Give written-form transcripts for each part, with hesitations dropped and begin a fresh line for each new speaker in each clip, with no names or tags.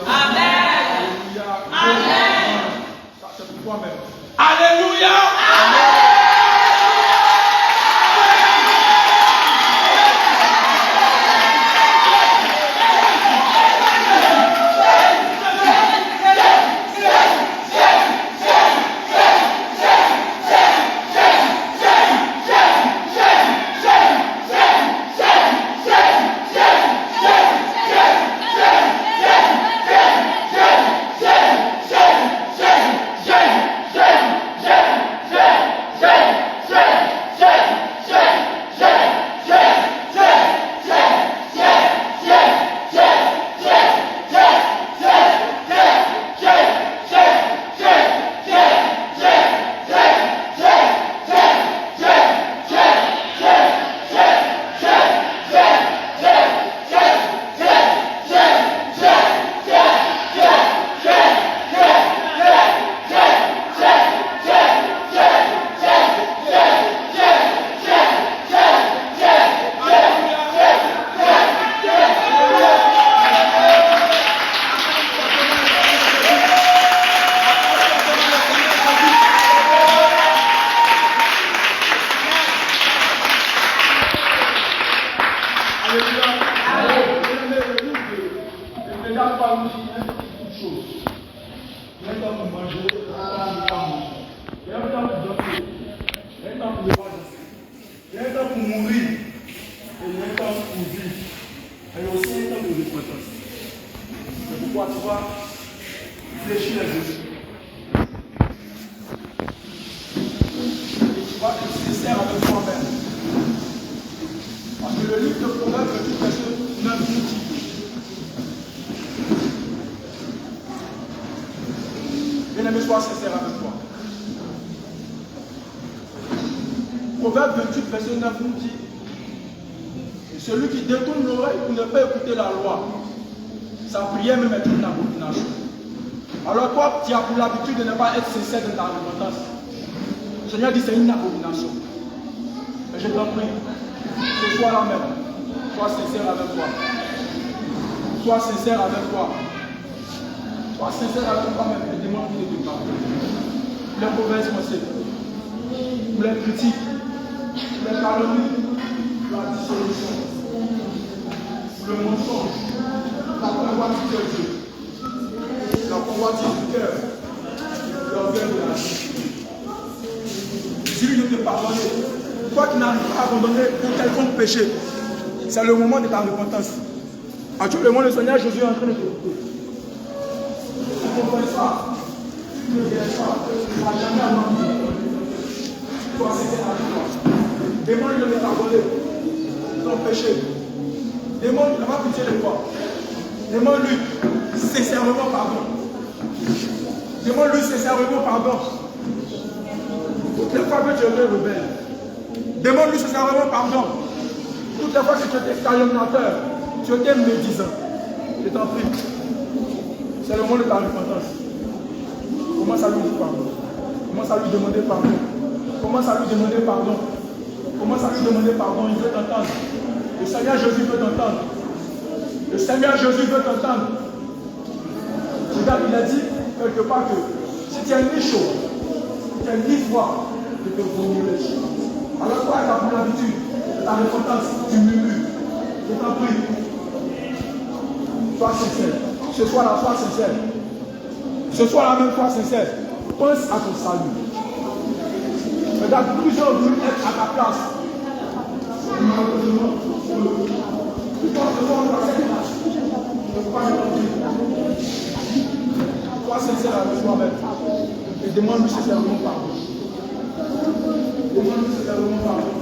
Amen.
Amen. Ça, c'est pour toi-même.
Alléluia.
Proverbe 28, verset 9 nous dit, celui qui détourne l'oreille pour ne pas écouter la loi, sa prière même est une abomination. Alors toi, tu as pour l'habitude de ne pas être sincère dans ta repentance. Le Seigneur dit c'est une abomination. Mais je t'en prie, ce soir-là même, sois sincère avec toi. Sois sincère avec toi. Sois sincère avec toi-même et demande qu'il te pardonne. Les mauvaises pensées, les critiques, les calomnies, la dissolution, le mensonge, la convoitise de Dieu, la convoitise du cœur, l'orgueil de la vie. Dis-lui de te pardonner. Toi qui n'arrives pas à abandonner pour quelconque péché, c'est le moment de ta repentance. Actuellement, le Seigneur Jésus est en train de t'écouter. Tu ne comprends pas, tu ne viens pas, tu ne vas jamais abandonner. Toi, c'est avec toi. Demande-lui de pardonner ton péché. Demande-lui d'avoir pitié de toi. Demande-lui sincèrement pardon. Demande-lui sincèrement pardon. Toutes les fois que tu es rebelle, demande-lui sincèrement pardon. Toutes les fois que tu étais calomniateur, tu étais médisant. Je t'en prie. C'est le moment de ta repentance. Commence à lui dire pardon. Commence à lui demander pardon. Commence à lui demander pardon. Commence à lui demander pardon. Il veut t'entendre. Le Seigneur Jésus veut t'entendre. Le Seigneur Jésus veut t'entendre. Regarde, il a dit quelque part que si tu es ni chaud, si tu es ni froid, tu peux vomir les choses. Alors toi, tu as pris l'habitude de ta repentance, tu murmures. Je t'en prie. Sois sincère. Ce soir-là, sois sincère. Ce soir-là même, sois sincère. Pense à ton salut. Regarde, plusieurs veulent être à ta place. Sois sincère avec toi-même. Et demande-lui sincèrement pardon. Demande-lui sincèrement pardon.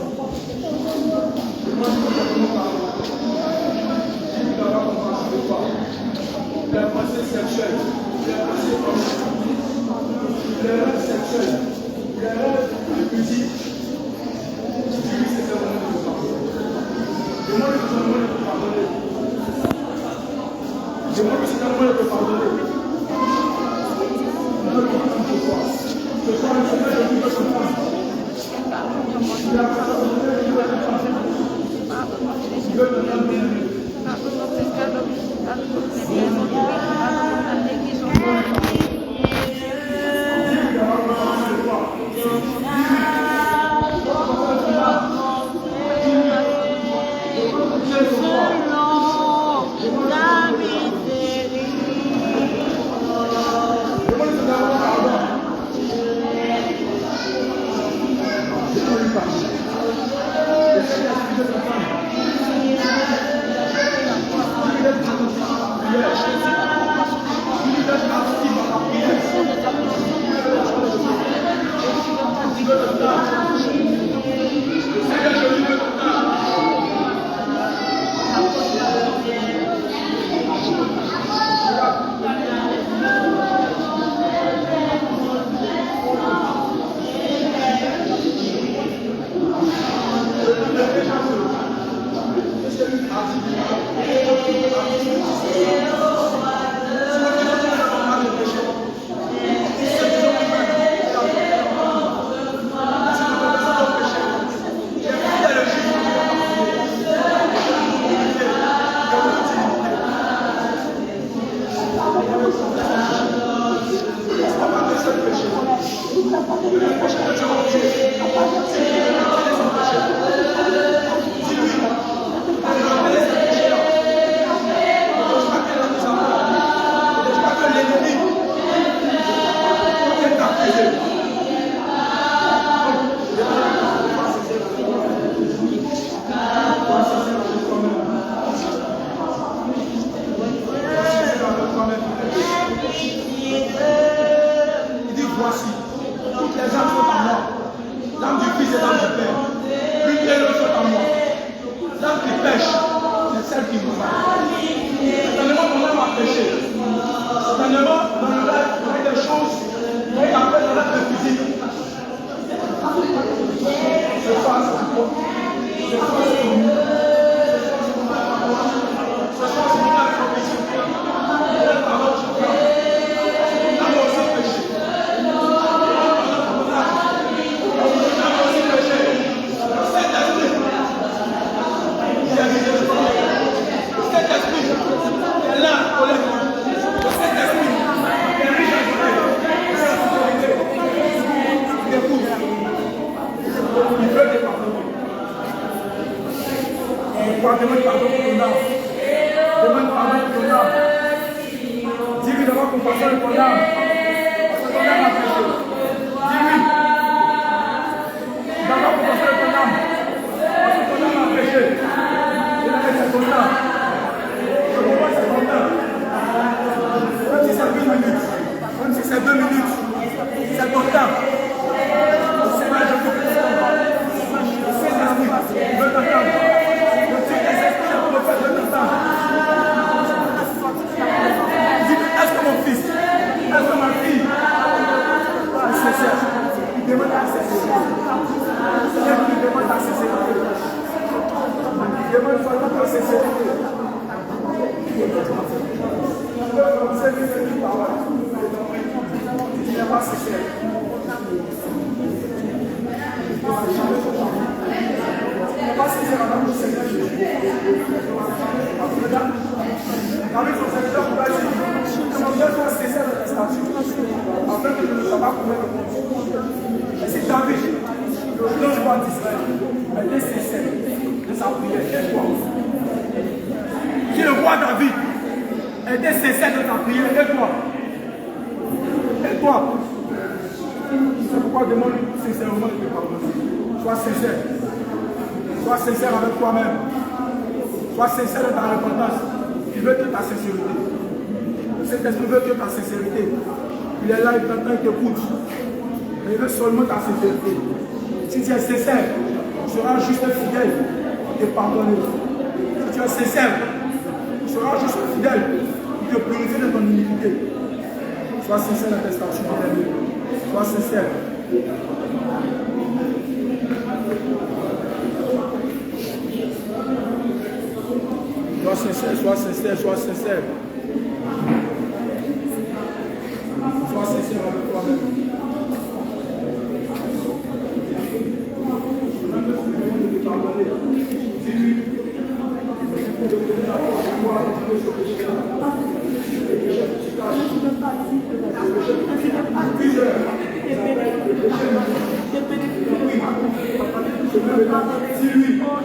Demande-lui sincèrement pardon. Dis-lui d'avoir compassion de toi. Les pensées sexuelles, les pensées pornographiques, les rêves sexuels, les rêves de musique. Dis-lui sincèrement de te pardonner. Demande-lui sincèrement de te pardonner. Demande-lui sincèrement de te pardonner. Ce soir, le Seigneur Jésus veut te prendre. Il a pardonné, il veut te prendre. Il veut te prendre bien.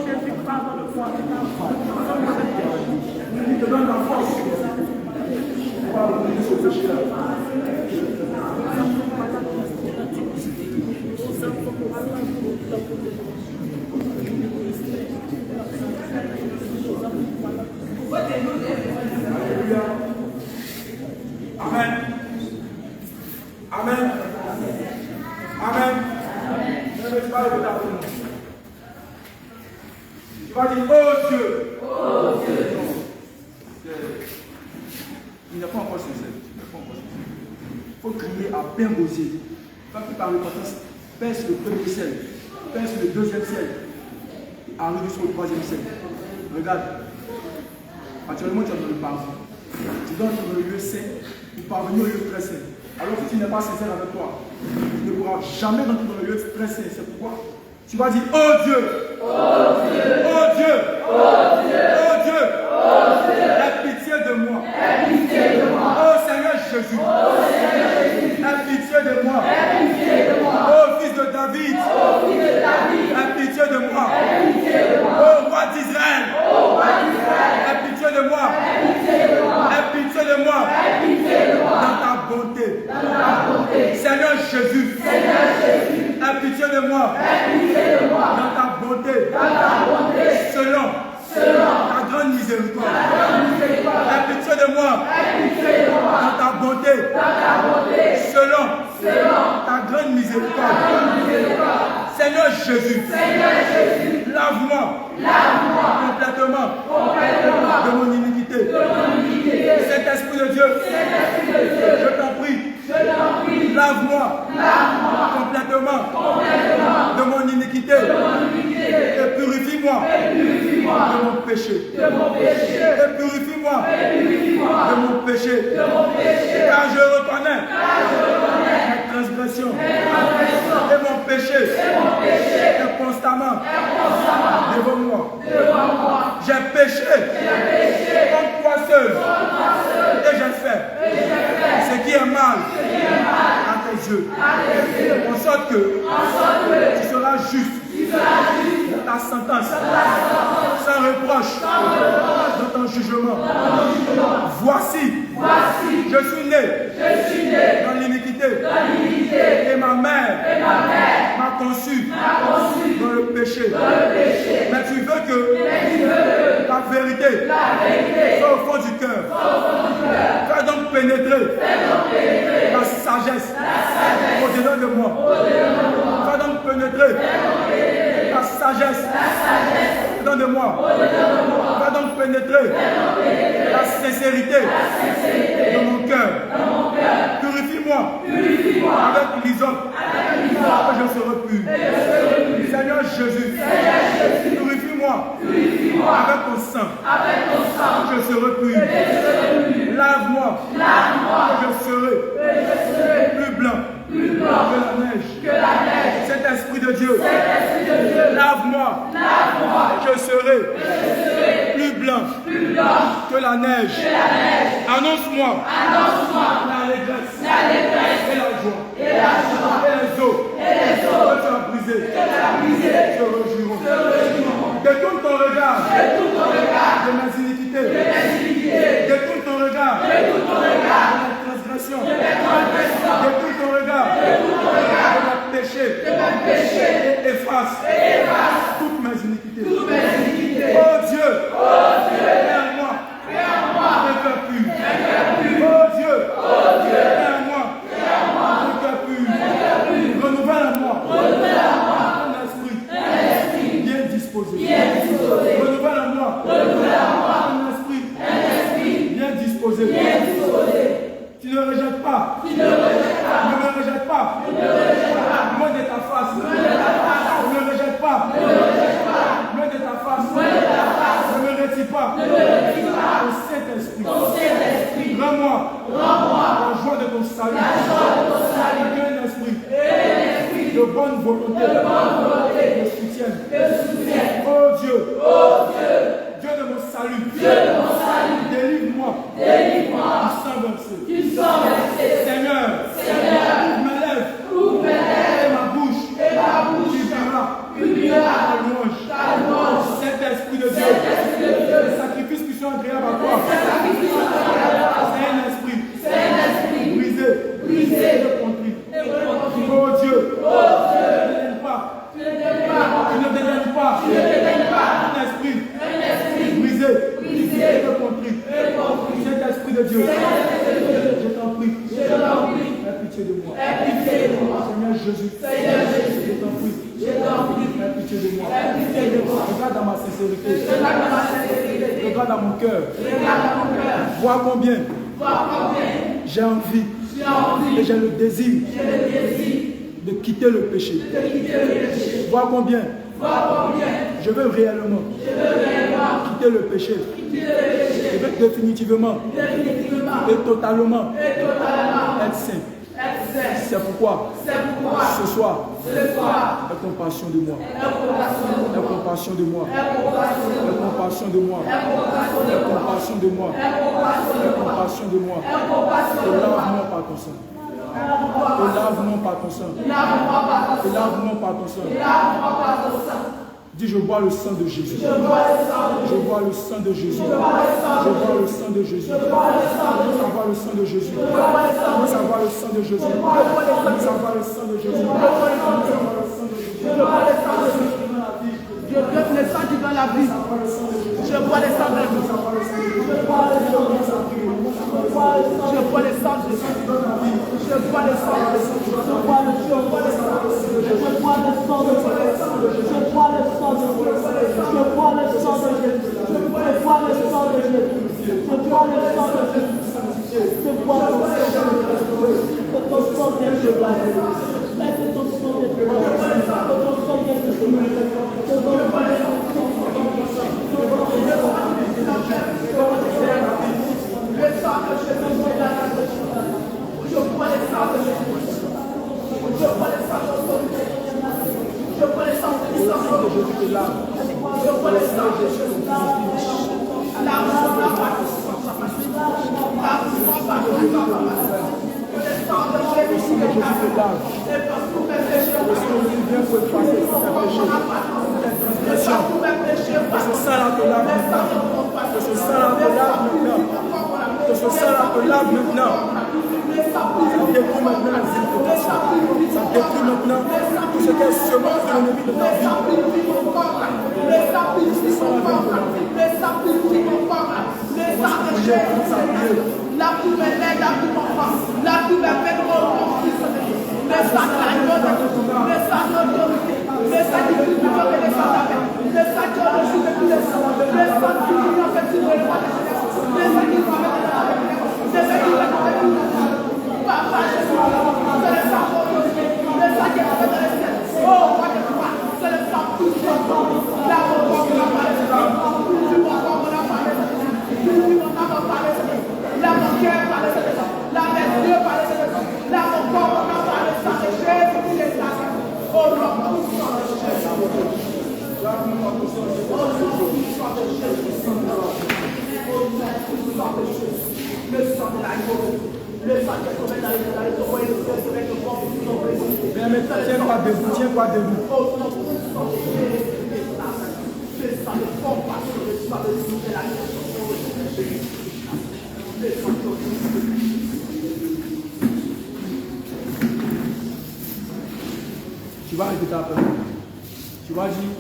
Jésus, pardonne-moi.
Il te donne la force. Pour abandonner ce péché-là. Amen. Amen. Amen. Ne laisse pas le retard pour nous. Tu vas dire, oh Dieu. Oh Dieu. Il n'est pas encore sincère. Il faut crier à plein gosier. Quand tu parles de repentance, perce le premier ciel, perce le deuxième ciel, et arrive sur le troisième ciel. Regarde. Actuellement, tu es dans le pardon. Tu dois être dans le lieu saint pour parvenir au lieu très saint. Alors que tu n'es pas sincère avec toi, tu ne pourras jamais rentrer dans le lieu très saint. C'est pourquoi tu vas dire, oh Dieu, oh Dieu, oh Dieu, oh Dieu, oh Dieu, oh Dieu, aie pitié de moi, aie pitié de moi, oh Seigneur Jésus, oh Seigneur Jésus, aie pitié de moi, aie pitié de moi, oh Fils de David, oh Fils de David, aie pitié de moi, aie pitié de moi, oh Roi d'Israël, oh Roi d'Israël, aie pitié de moi, aie pitié de moi, aie pitié de moi, aie pitié de moi, dans ta bonté, Seigneur Jésus, Seigneur Jésus, aie pitié de moi, aie pitié de moi, dans ta bonté, selon ta grande miséricorde, aie pitié de moi, dans ta bonté, selon ta grande miséricorde, Seigneur Jésus, lave-moi complètement de mon iniquité. Cet esprit de Dieu, je t'en prie, lave-moi complètement de mon iniquité et purifie-moi de mon péché. Et purifie-moi de mon péché. Car je reconnais mes transgressions et mon péché est constamment devant moi. J'ai péché contre toi seul et j'ai fait ce qui est mal à tes yeux. En sorte que tu seras juste dans ta sentence, sans reproche dans ton jugement. Voici, je suis né dans l'iniquité et ma mère m'a conçu dans le péché. Mais tu veux que la vérité soit au fond du cœur. Fais donc pénétrer la sagesse au-dedans de moi. Fais donc pénétrer la sagesse au-dedans de moi. Fais donc pénétrer la sincérité de mon cœur. Purifie-moi avec l'hysope que je serai pur. Seigneur Jésus, purifie-moi avec ton sang que je serai pur. Lave-moi que je serai plus blanc que la neige. Cet esprit de Dieu, lave-moi que je serai plus blanc que la neige. Annonce-moi l'allégresse et la joie et les eaux que tu as brisées se réjouiront. Détourne ton regard de mes iniquités. Détourne ton regard de mes transgressions. Détourne ton regard de mes péchés. Et efface toutes mes iniquités. Oh Dieu, fais en moi un cœur pur. Oh Dieu, fais en moi un cœur pur. Renouvelle en moi un esprit bien disposé. Renouvelle en moi un esprit bien disposé. Tu ne rejettes pas. Ne me rejette pas. Loin de ta face. Ne me rejette pas. Loin de ta face. Ne me retire pas. Au Saint-Esprit. Rends-moi la joie de ton salut. Un esprit de bonne volonté. De soutien. Oh Dieu. Dieu de mon salut. Délivre-moi. Du sang versé. Seigneur, ouvre mes lèvres et ma bouche. Publiera ta louange. Cet esprit de Dieu. Regarde à mon cœur. Vois combien j'ai envie et j'ai le désir de quitter le péché. Vois combien je veux réellement quitter le péché. Je veux définitivement et totalement être saint. C'est pourquoi ce soir, aie compassion de moi. Aie compassion de moi. Aie compassion de moi. Aie compassion de moi. Aie compassion de moi. Et lave-moi par ton sang. Et lave-moi par ton sang. Et lave-moi par ton sang. Dis, je bois le sang de Jésus. Je bois le sang de Jésus. Je bois le sang de Jésus. Je bois le sang de Jésus. Je bois le sang de Jésus. Je bois le sang de Jésus. Je donne le sang qui donne la vie. Je bois le sang de Jésus. Je bois le sang de Jésus. Je bois le sang de Jésus. Je bois le sang de Jésus. Je bois le sang de Jésus. Je bois le sang de Jésus. Je bois le sang de Jésus. Je bois le sang de Jésus. Je bois le sang de Jésus. Je bois le sang de Jésus. Je bois le sang de Jésus. Que ton sang vienne de la vie. Laisse ton sang vienne de la vie. Que ton sang vienne de la vie. Que ton sang vienne de la le sang de Jésus est la vie. Je bois le sang de Jésus. Je bois le sang de Jésus. Je bois le sang de Jésus. Je bois le sang de Jésus. Lave-moi par le sang. Lave-moi par le sang. Le sang de Jésus est la vie. Et parce que mes péchés pour effacer tous mes péchés. Que ce sang-là te lave maintenant. Que ce sang-là te lave maintenant. Que ce sang-là te lave maintenant. Ça détruit maintenant les implications. Ça détruit maintenant tout ce qui est semence de l'ennemi de ta vie. La plus belle, la plus enfant, la plus belle, le sac le sac d'autorité, le sac du futur et le sac d'appel, le sac de l'enjeu de tous les sangs, le sac qui vient en fait sur le roi des générations, le sac qui va avec la paix, le sac qui va avec tout le monde. Papa Jésus, c'est le sac d'autorité, le sac qui va avec le ciel. Oh, roi de roi, c'est le sac puissant, la mort de la parole, du bon corps de la parole, du bon âme de parole, la mon cœur parle de ça, la mes yeux parle de ça, la mon corps parle de ça, Jésus qui est là. Oh non, puissant de Jésus. Oh non, puissant de Jésus. Oh non, puissant de Jésus. Le sang de l'agneau. Le sang qui est tombé dans les tombeaux et le soleil de mort qui sont brisés. Mais tiens-toi debout, tiens-toi debout. Oh non, puissant de Jésus. Le sang de compassion, le sang de l'agneau. Tu vas répéter après. Tu vas dire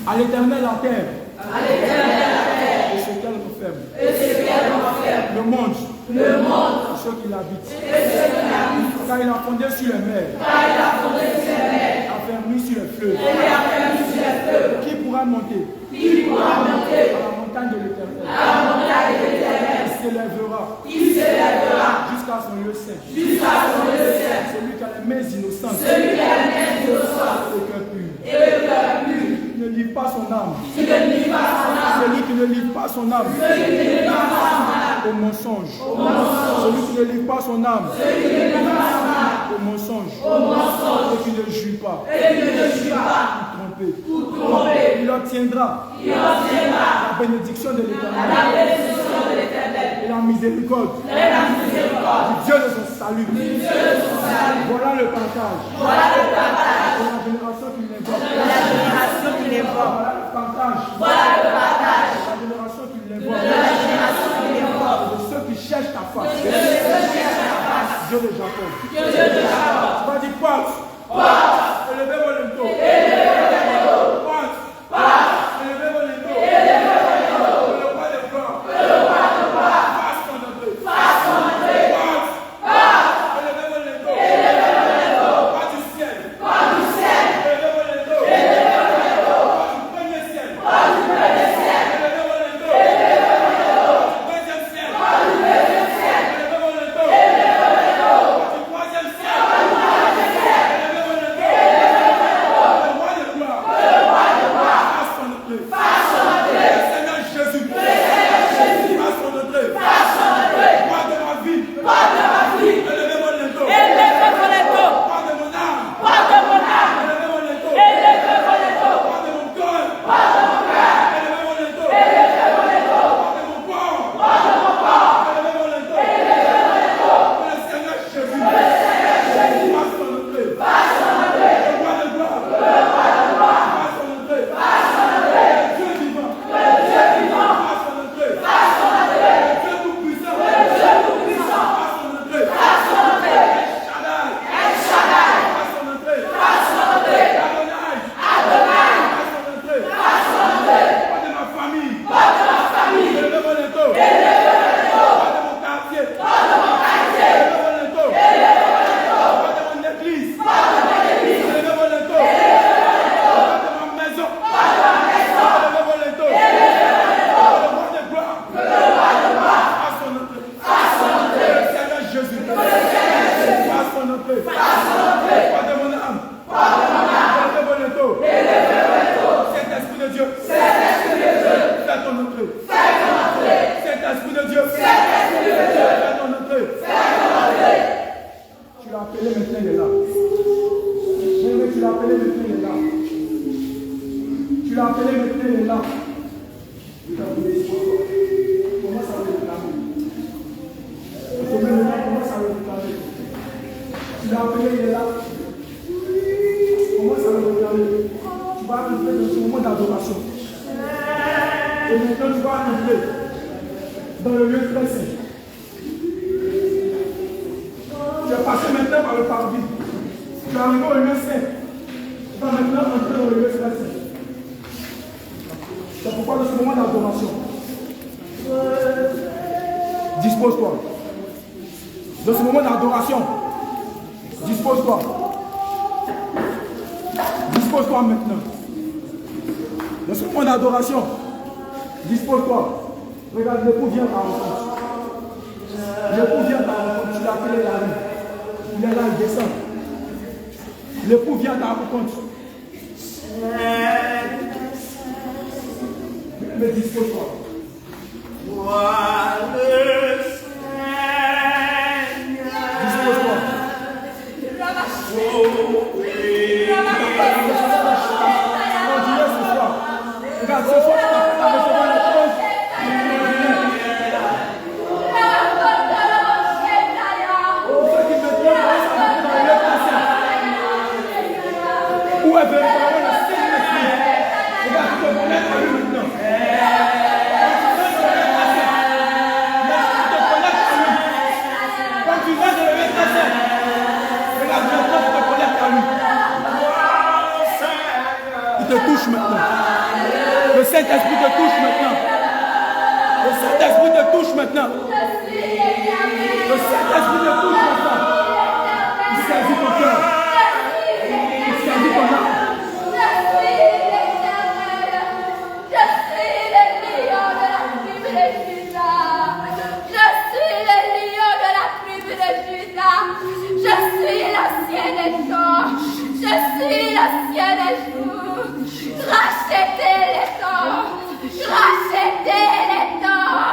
à l'Éternel la terre. À l'Éternel la terre. Et ce qu'elle renferme. Et ce qu'elle renferme. Le monde. Le monde. Et ceux qui l'habitent. Et ceux qui l'habitent. Car il a fondé sur les mers. Car il a fondé sur les mers. Affermi sur les fleuves. Et affermi sur les fleuves. Qui pourra monter? Qui pourra monter? À la montagne de l'Éternel. À la montagne de l'Éternel. Il s'élèvera jusqu'à son lieu saint. Jusqu'à son lieu saint. Celui qui a les mains innocentes. Celui qui a les mains innocentes. Et le cœur pur. Et le cœur pur. Qui ne livre pas son âme. Qui ne livre pas son âme. Celui qui ne livre pas son âme. Celui qui ne livre pas son âme. Au mensonge. Au mensonge. Celui qui ne livre pas son âme. Celui qui ne livre pas son âme. Au mensonge. Au mensonge. Et qui ne jure pas. Et qui ne jure pas. Ou tromper. Il obtiendra. Il obtiendra. La bénédiction de l'Éternel. La bénédiction de l'Éternel. Et la miséricorde. Et la miséricorde. Du Dieu de son salut. Du Dieu de son salut. Voilà le partage. Voilà le partage. De la génération qui l'invoque. De la génération qui l'invoque. Voilà le partage. Voilà le partage. De la génération qui l'invoque. De la génération qui l'invoque. De ceux qui cherchent ta face. De ceux qui cherchent ta face. Dieu de Jacob. Dieu de Jacob. Tu vas dire quoi? Élevez-moi le dos. Élevez-moi le dos. Élevez-moi le dos. Élevez-moi le dos. Le roi des blancs. Le roi des blancs. Face son entrée. Face son entrée. Élevez-moi le dos. Élevez-moi le dos. Pas du ciel. Pas du ciel. Élevez-moi le dos. Élevez-moi le dos. Pas du premier ciel. Pas du premier ciel. Élevez-moi le dos. Élevez-moi le dos. dans le lieu très saint. Tu es passé maintenant par le parvis. Tu es arrivé au lieu saint. Tu vas maintenant entrer dans le lieu très saint. C'est pourquoi dans ce moment d'adoration, dispose-toi. Dans ce moment d'adoration, dispose-toi. Dispose-toi maintenant. Dans ce moment d'adoration, dispose-toi. Regarde, l'époux vient à ta rencontre. L'époux vient à ta rencontre. Tu l'as appelé la rue. Il est là, il descend. L'époux vient à ta rencontre. Mais dispose-toi. Dispose-toi. Regarde, ce soir, tu vas recevoir la chose. Pour ceux qui me trouvent, ça va dans le passé. Où est véritablement le Saint-Esprit? Regarde, tu te connectes à lui maintenant. Quand tu restes dans le passé, regarde, maintenant tu te connectes à lui. Il te touche maintenant. Le Saint-Esprit te touche maintenant. Le Saint-Esprit te touche maintenant. Le Saint-Esprit te touche maintenant. Il saisit ton cœur. Il saisit ton âme.
Je suis le lion de la tribu de Judas. Je suis le lion de la tribu de Judas. Je suis l'ancien des temps. Je suis l'ancien des jours. Rachetez les temps. Rachetez les temps.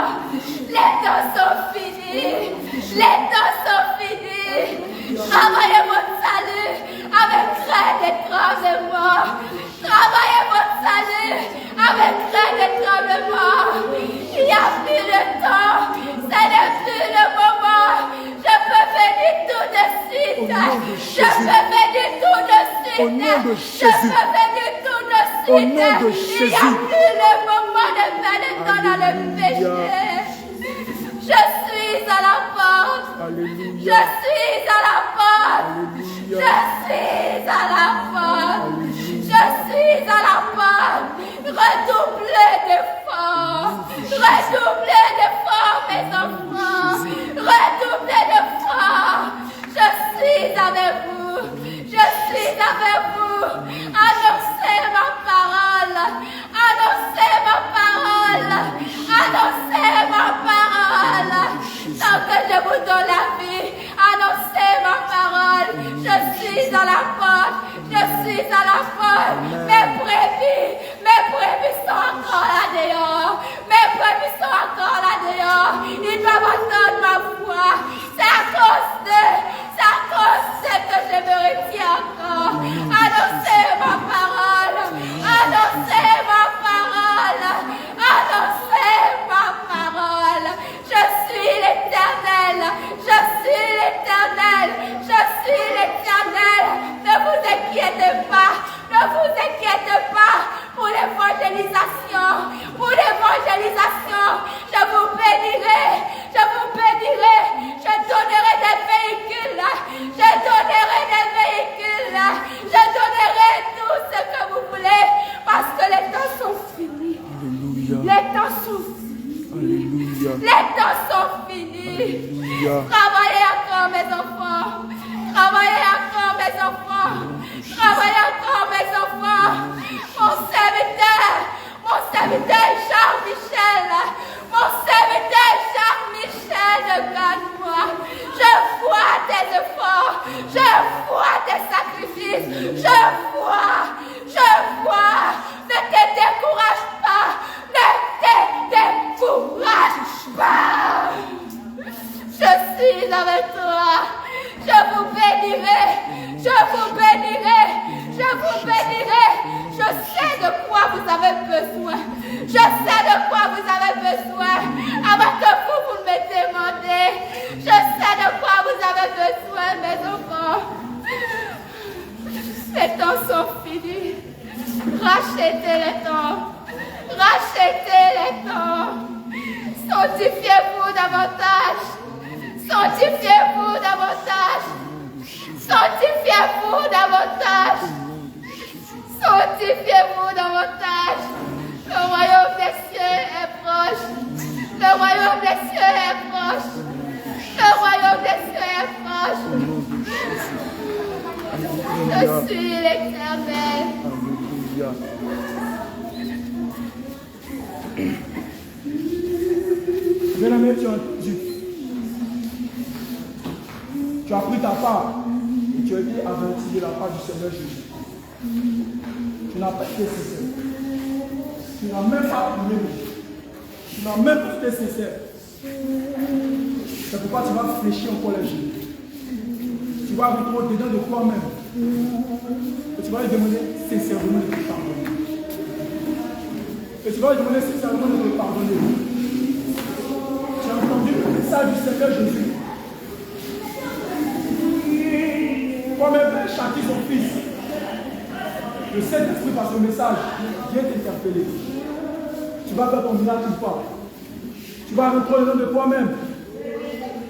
Les temps sont finis. Les temps sont finis. Travaillez votre salut avec crainte et tremblement. Travaillez votre salut avec crainte et tremblement. Il n'y a plus de temps. Ce n'est plus le moment. Je peux venir tout de suite. Je peux venir tout de suite.
Au nom de
Je
Jésus.
peux venir tout de suite.
Au nom de
Il n'y a
Jésus.
plus le moment de faire le temps dans le péché. Je suis à la porte. Je
Alléluia.
suis à la porte. Je
Alléluia.
suis à la porte. Je suis à la porte. Redoublez d'efforts. Redoublez d'efforts, mes enfants. Redoublez d'efforts. Je suis avec vous. Je suis avec vous. Annoncez ma parole. Annoncez ma parole. Annoncez ma parole. Tant que je vous donne la vie, annoncez ma parole. Je suis à la porte. Je suis à la porte. Mes brebis sont encore là dehors. Mes brebis sont encore là dehors. Ils doivent entendre ma voix. C'est à cause d'eux que je me retiens encore. Annoncez ma parole. Annoncez ma parole. Annoncez ma parole. Je suis l'Éternel. Je suis l'Éternel. Je suis l'Éternel. Ne vous inquiétez pas. Ne vous inquiétez pas pour l'évangélisation. Pour l'évangélisation, je vous bénirai. Je vous bénirai. Je donnerai des véhicules. Je donnerai des véhicules. Je donnerai tout ce que vous voulez. Parce que les temps sont finis.
Alléluia.
Les temps sont finis.
Alléluia.
Les temps sont finis.
Alléluia.
Travaillez encore, mes enfants. Travaillez encore, mes enfants. Travaillez encore, mes enfants. Mon serviteur Jean-Michel. Mon serviteur Jean-Michel, regarde-moi. Je vois tes efforts. Je vois tes sacrifices. Je vois. Ne te décourage pas. Ne te décourage pas. Je suis avec toi. Je vous bénirai. Je vous bénirai. Je vous bénirai. Je sais de quoi vous avez besoin. Je sais de quoi vous avez besoin. Avant que vous me demandez. Je sais de quoi vous avez besoin, mes enfants. Les temps sont finis. Rachetez les temps. Rachetez les temps. Sanctifiez-vous davantage. Sanctifiez-vous davantage. Sanctifiez-vous davantage. Sanctifiez-vous davantage. Le royaume des cieux est proche. Le royaume des cieux est proche. Le royaume des cieux est proche. Je suis l'Éternel.
Bien-aimé, tu as pris ta part et tu as été averti de la part du Seigneur Jésus. Tu n'as pas été sincère. Tu n'as même pas prié. Tu n'as même pas été sincère. C'est pourquoi tu vas fléchir encore les genoux. Tu vas rentrer au-dedans de toi-même. Et tu vas lui demander sincèrement de te pardonner. Et tu vas lui demander sincèrement de te pardonner. Tu as entendu le message du Seigneur Jésus. Comme un père châtie son fils. Le Saint-Esprit par ce message vient t'interpeller. Tu vas faire ton miracle ou pas. Tu vas rentrer au nom de toi-même.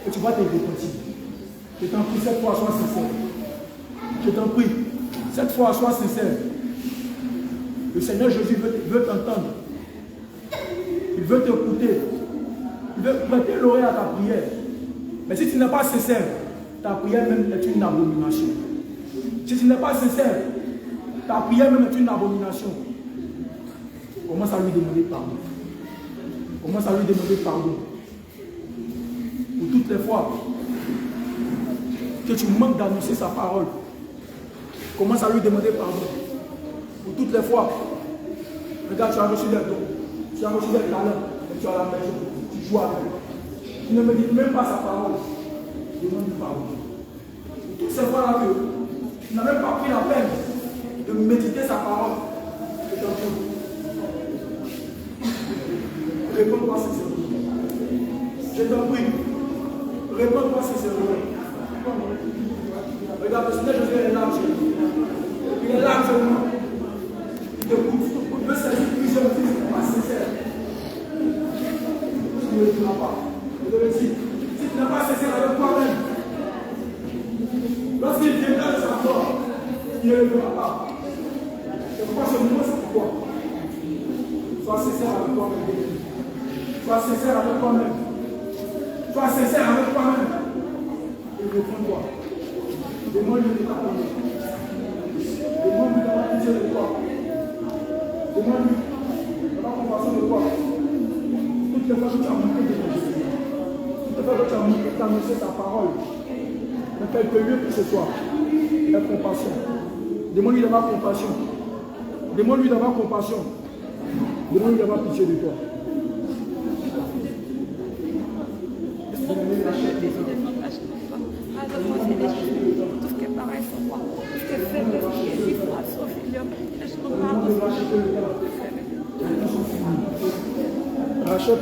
Et tu vas te repentir. Je t'en prie, cette fois, sois sincère. Je t'en prie, cette fois, sois sincère. Le Seigneur Jésus veut t'entendre. Il veut t'écouter. Il veut prêter l'oreille à ta prière. Mais si tu n'es pas sincère, ta prière même est une abomination. Si tu n'es pas sincère, ta prière même est une abomination. Commence à lui demander pardon. Commence à lui demander pardon. Pour toutes les fois que tu manques d'annoncer sa parole, commence à lui demander pardon. Pour toutes les fois, regarde, tu as reçu des dons, tu as reçu des talents, et tu as la maison, tu joues avec. Tu ne me dis même pas sa parole. Demande pardon. Pour toutes ces fois-là que tu n'as même pas pris la peine de méditer sa parole, je t'en prie. Réponds-moi sincèrement. Je t'en prie. Réponds-moi sincèrement. Regarde, le Seigneur Jésus est là chez nous. Il est là chez nous. Il t'écoute. Il veut saisir plusieurs fils pas sincères. Tu ne le diras pas. Je te le dis. Si tu n'es pas sincère avec toi-même, lorsqu'il viendra de sa mort, il ne le fera pas. C'est pourquoi ce moment, c'est pourquoi. Sois sincère avec toi-même. Sois sincère avec toi-même. Sois sincère avec toi-même. Et réponds-toi. Demande-lui de t'apprendre. Demande-lui d'avoir pitié de toi. Demande-lui d'avoir compassion de toi. Toutes les fois que tu as manqué de Jésus, toutes les fois que tu as manqué d'annoncer ta parole, dans quelque lieu que ce soit, aie compassion. Demande-lui d'avoir compassion. Demande-lui d'avoir compassion. Demande-lui d'avoir pitié de toi. Rachète le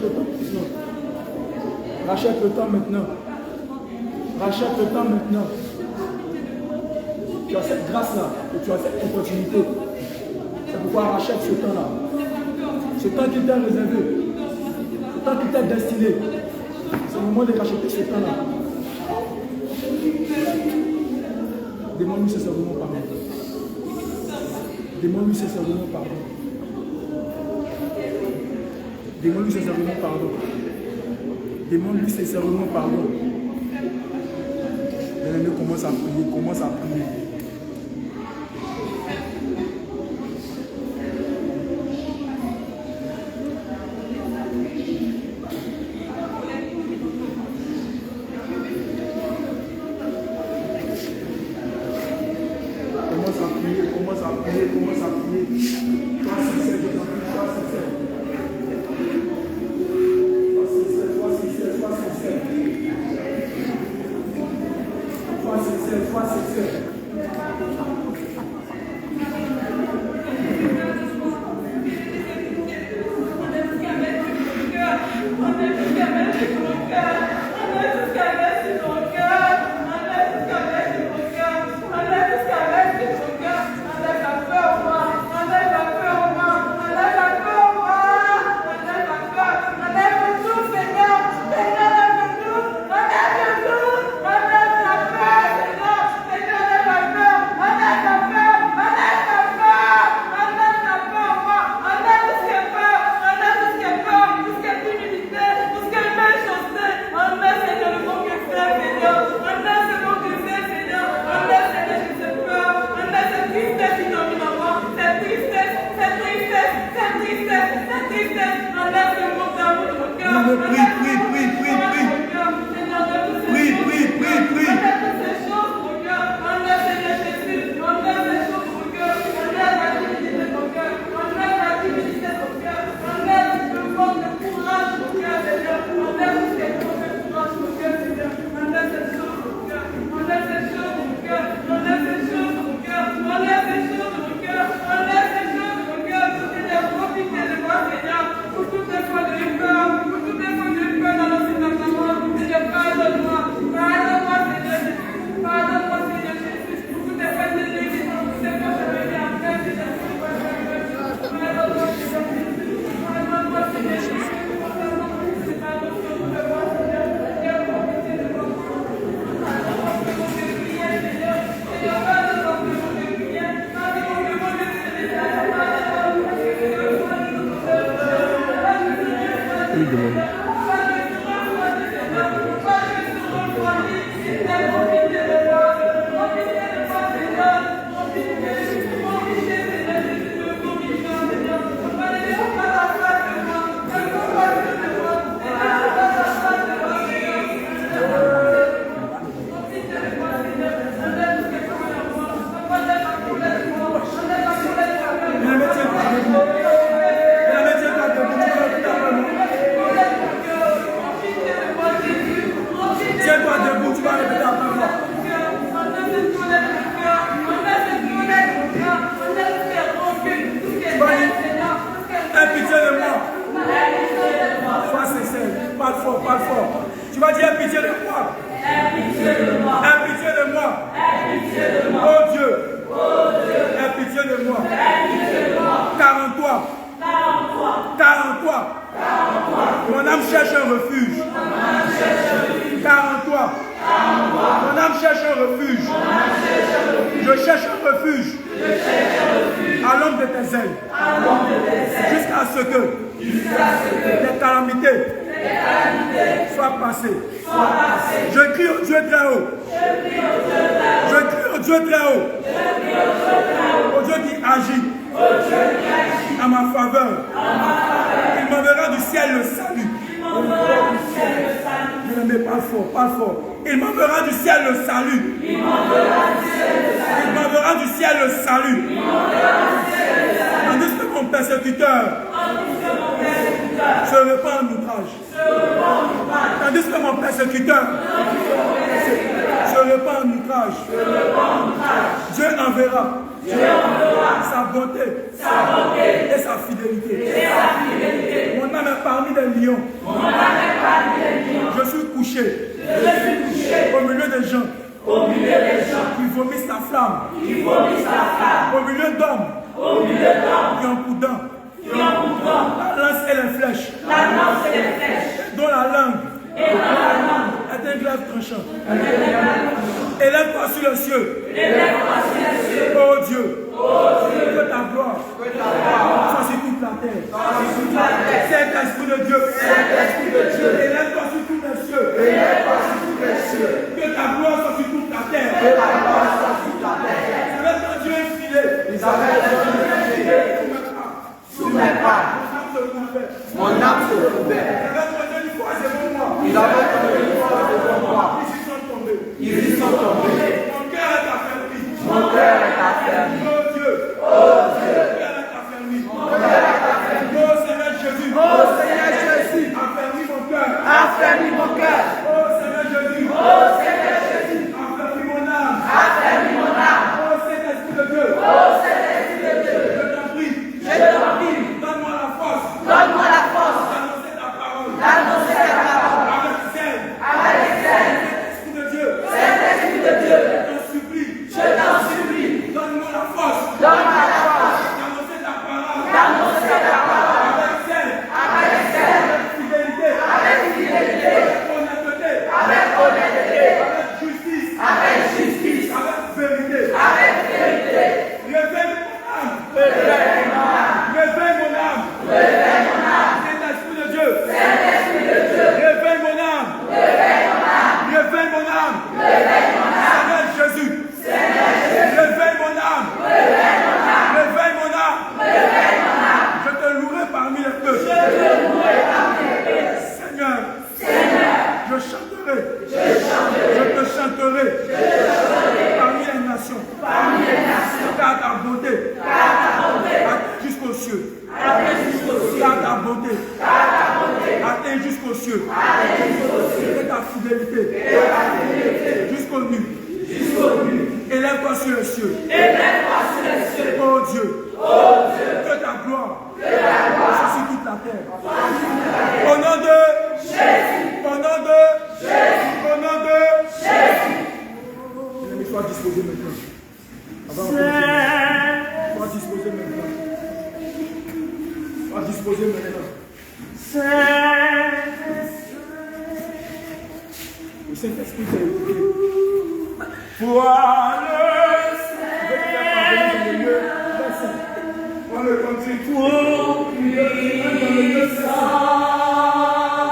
temps maintenant. Rachète le temps maintenant. Rachète le temps maintenant. Tu as cette grâce-là et tu as cette opportunité. C'est pourquoi rachète ce temps-là. Ce temps qui t'est réservé. Ce temps qui t'est destiné. C'est le moment de racheter ce temps-là. Demande-lui sincèrement pardon. Demande-lui sincèrement pardon. Demande-lui sincèrement pardon. Demande-lui sincèrement pardon. Bien-aimé, commence à prier, commence à prier.
Seigneur.
Parle fort. Tu vas dire aie pitié de moi. Aie pitié de moi. Aie pitié de moi. Oh Dieu. Aie pitié de moi. Car en toi. Mon âme cherche un refuge. Car en toi. Mon âme cherche un refuge. Je cherche un refuge. À l'ombre de tes ailes. Jusqu'à ce que les calamités soient passées. Je crie au Dieu très haut. Je crie au Dieu très haut. Au Dieu qui agit à ma faveur. Il m'enverra du ciel le salut. Mais parle fort. Il m'enverra du ciel le salut. Il m'enverra du ciel le salut. Tandis que mon persécuteur se répand en outrage. Tandis que mon persécuteur se répand en outrage. Dieu enverra sa bonté et sa fidélité. Mon âme est parmi les lions. Je suis couché au milieu des gens qui vomissent la flamme. Au milieu d'hommes qui ont coup d'âme. La lance et les flèches. Dont la langue est un glaive tranchant. Élève-toi sur le cieux. Oh Dieu. Que ta gloire soit sur toute la terre. Saint-Esprit de Dieu. Élève-toi sur tous les cieux. Que ta gloire soit sur toute la terre. Avec ton Dieu infilé. Sous mes pas. Mon âme se couvert. Ils avaient donné une fois devant moi. Ils y sont tombés. Mon cœur est affermi. Oh Dieu. Mon cœur est affermi. Oh Seigneur Jésus. Affermis mon cœur. Oh Seigneur Jésus. Affermis mon âme. Oh Saint-Esprit de Dieu. Je t'en prie. Donne-moi la force. D'annoncer ta parole. Avec zèle. Saint-Esprit de Dieu. Je t'en supplie. Donne-moi la force. D'annoncer ta parole. Avec zèle. Avec fidélité. Avec honnêteté. Avec justice. Avec vérité. Réveille mon âme. Saint-Esprit de Dieu. Réveille mon âme. Seigneur Jésus. Réveille mon âme. Je te louerai parmi les peuples. Seigneur. Je chanterai. Je te chanterai. Parmi les nations. Car ta bonté. Jusqu'aux cieux. Car ta bonté. Atteint jusqu'aux cieux. Et ta fidélité. Jusqu'aux nues. Élève-toi sur les cieux. Oh Dieu. Que ta gloire soit sur toute la terre. Au nom de Jésus. Sois disposé maintenant. Sois disposé maintenant. Le Saint-Esprit t'a écouté. On le continue. Tout puissant.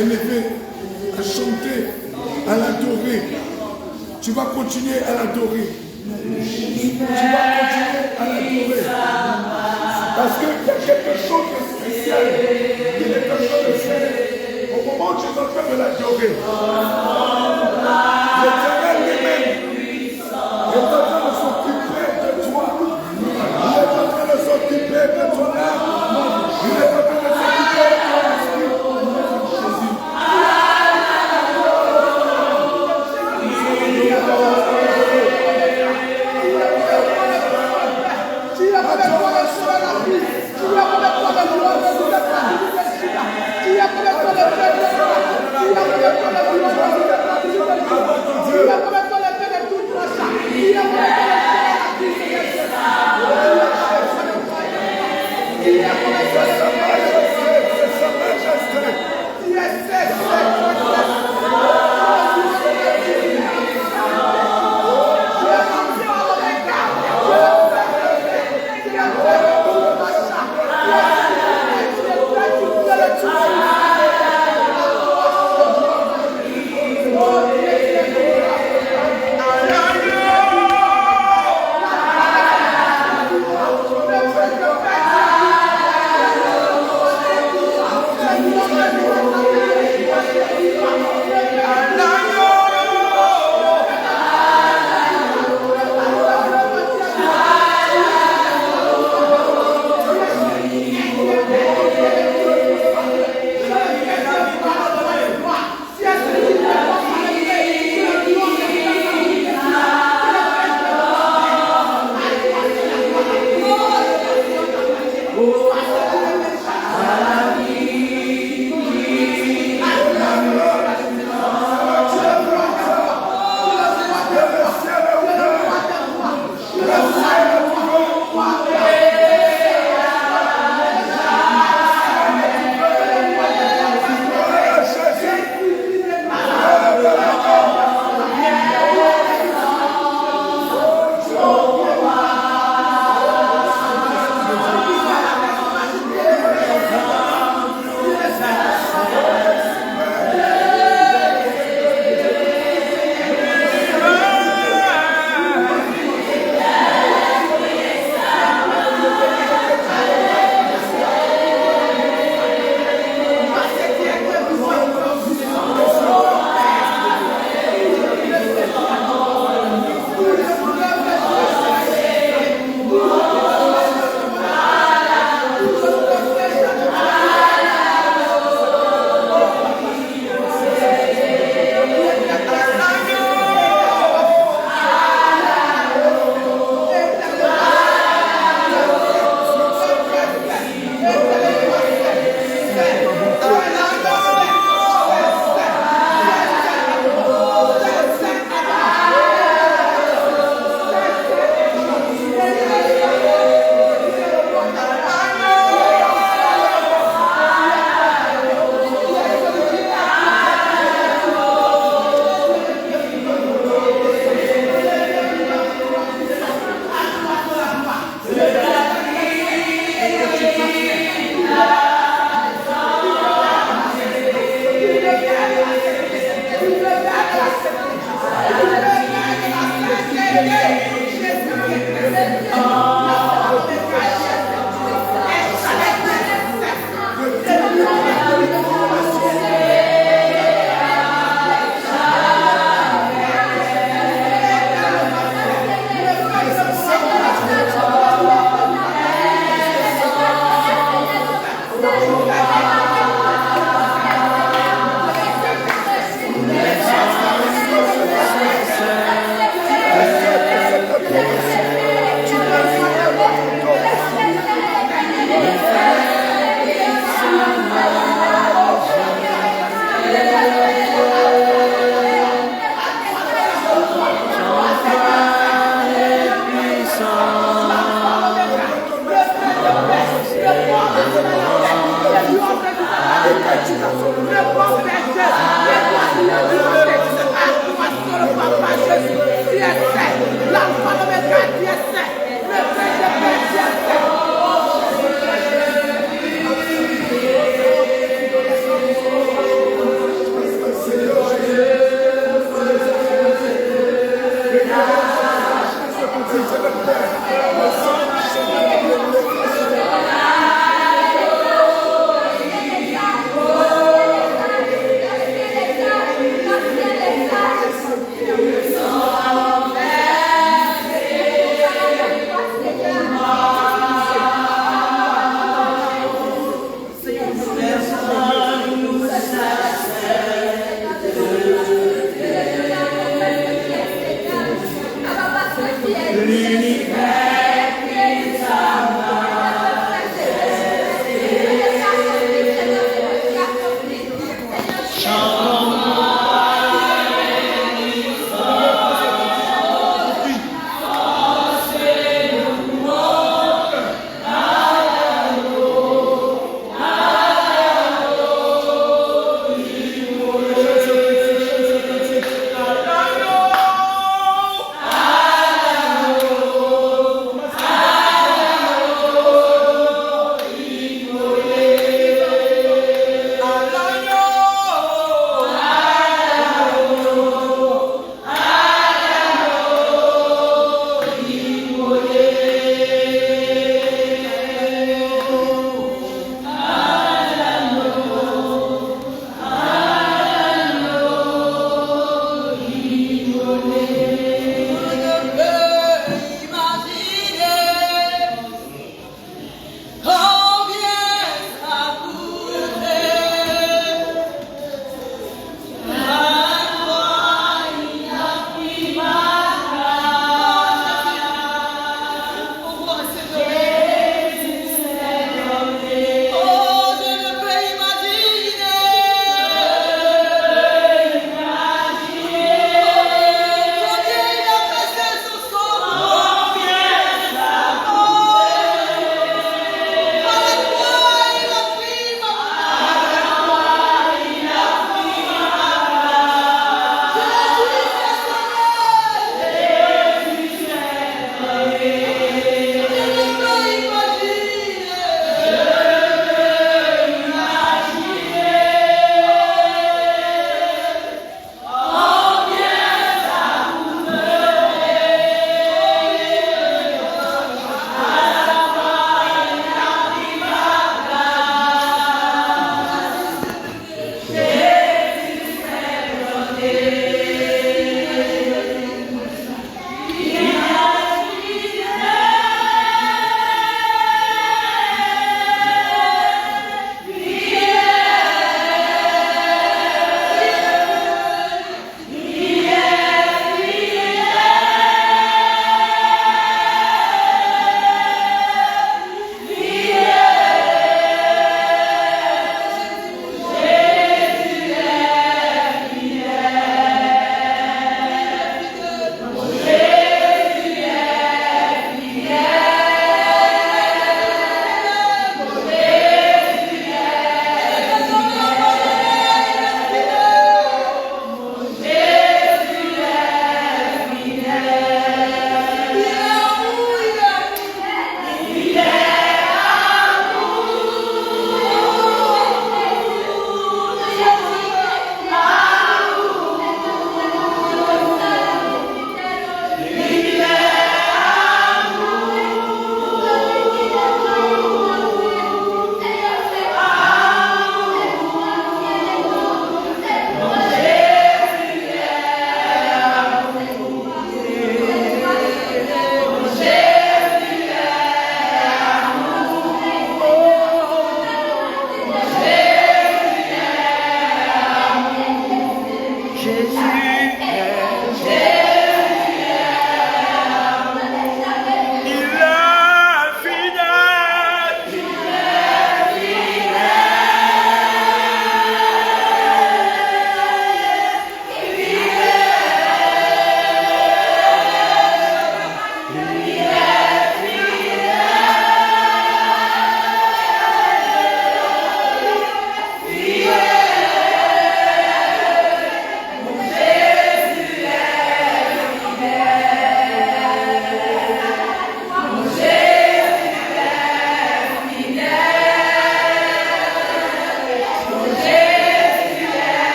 élever, à chanter, à l'adorer. Tu vas continuer à l'adorer. Tu vas continuer à l'adorer. Parce qu'il y a quelque chose de spécial. Il y a quelque chose de spécial. Au moment où tu es en train de l'adorer, l'Éternel lui-même est en train de s'occuper de toi. Il est en train de s'occuper de ton âme. Il est en train de s'occuper de ton esprit. Jésus.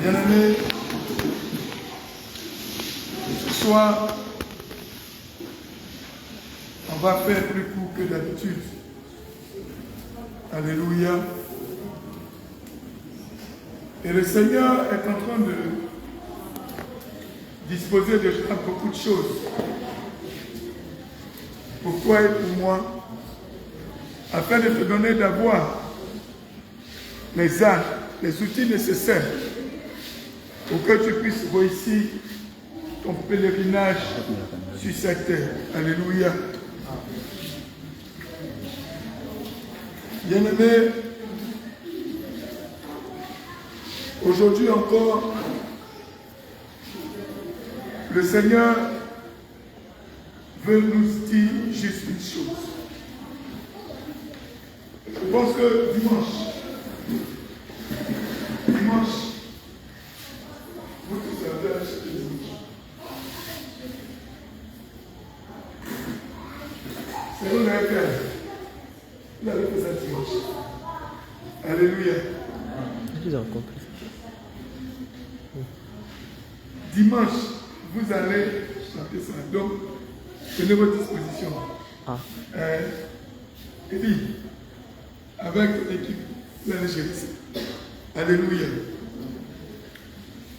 Bien-aimés, ce soir, on va faire plus court que d'habitude. Alléluia. Et le Seigneur est en train de disposer de beaucoup de choses pour toi et pour moi, afin de te donner d'avoir les armes, les outils nécessaires pour que tu puisses réussir ton pèlerinage sur cette terre. Alléluia. Bien-aimés, aujourd'hui encore, le Seigneur veut nous dire juste une chose. Je pense que dimanche, vous tous avez acheté dimanche. C'est vous l'avez fait. Vous l'avez fait ça dimanche. Alléluia. Dimanche, vous allez chanter ça. Donc, prenez votre disposition. Et puis, avec l'équipe, vous allez gérer ça. Alléluia.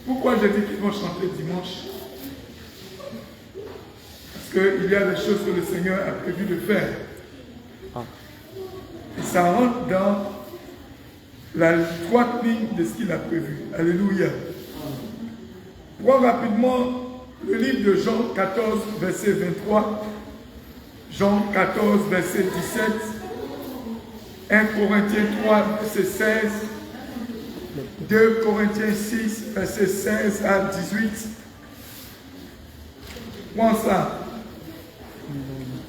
Pourquoi j'ai dit qu'ils vont chanter dimanche? Parce qu'il y a des choses que le Seigneur a prévu de faire. Et ça rentre dans la droite ligne de ce qu'il a prévu. Alléluia. Prends rapidement le livre de Jean 14, verset 23. Jean 14, verset 17. 1 Corinthiens 3, verset 16. 2 Corinthiens 6, verset 16 à 18. Prends ça.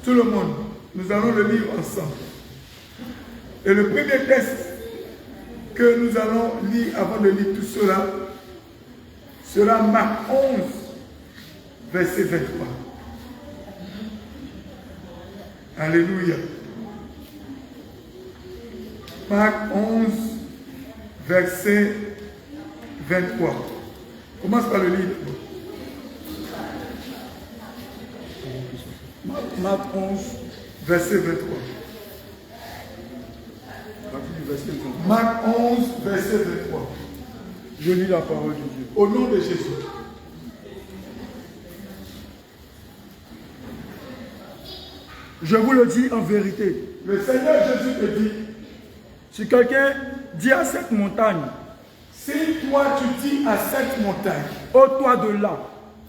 Tout le monde, nous allons le lire ensemble. Et le premier texte que nous allons lire avant de lire tout cela sera Marc 11, verset 23. Alléluia. Marc 11, verset 23. Commence par le lire. Marc 11, verset 23. Marc 11, verset 23. Je lis la parole de Dieu. Au nom de Jésus. Je vous le dis en vérité. Le Seigneur Jésus te dit, si quelqu'un dit à cette montagne, si toi tu dis à cette montagne, ôte-toi de là,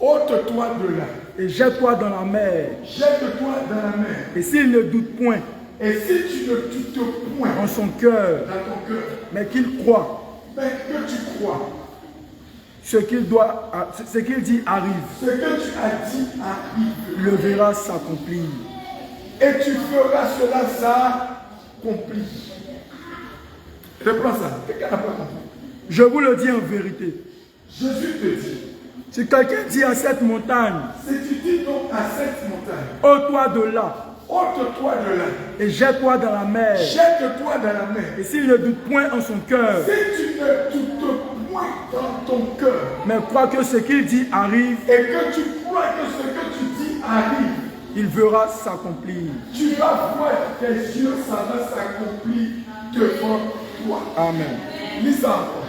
ôte-toi de là, et jette-toi dans la mer, jette-toi dans la mer, et s'il ne doute point, et si tu ne doutes point en son cœur, dans ton cœur, mais qu'il croit, mais que tu crois, ce qu'il dit arrive, ce que tu as dit arrive, le verras s'accomplir, et tu feras cela s'accomplir. Reprends ça. Quelqu'un n'a pas compris. Je vous le dis en vérité. Jésus te dit. Si quelqu'un dit à cette montagne, si tu dis donc à cette montagne, ôte-toi de là, ôte-toi de là, et jette-toi dans la mer, jette-toi dans la mer, et s'il ne doute point en son cœur, si tu ne doutes point dans ton cœur, mais crois que ce qu'il dit arrive, et que tu crois que ce que tu dis arrive, il verra s'accomplir. Tu vas voir tes yeux, ça va s'accomplir devant toi. Amen. Lis ça encore.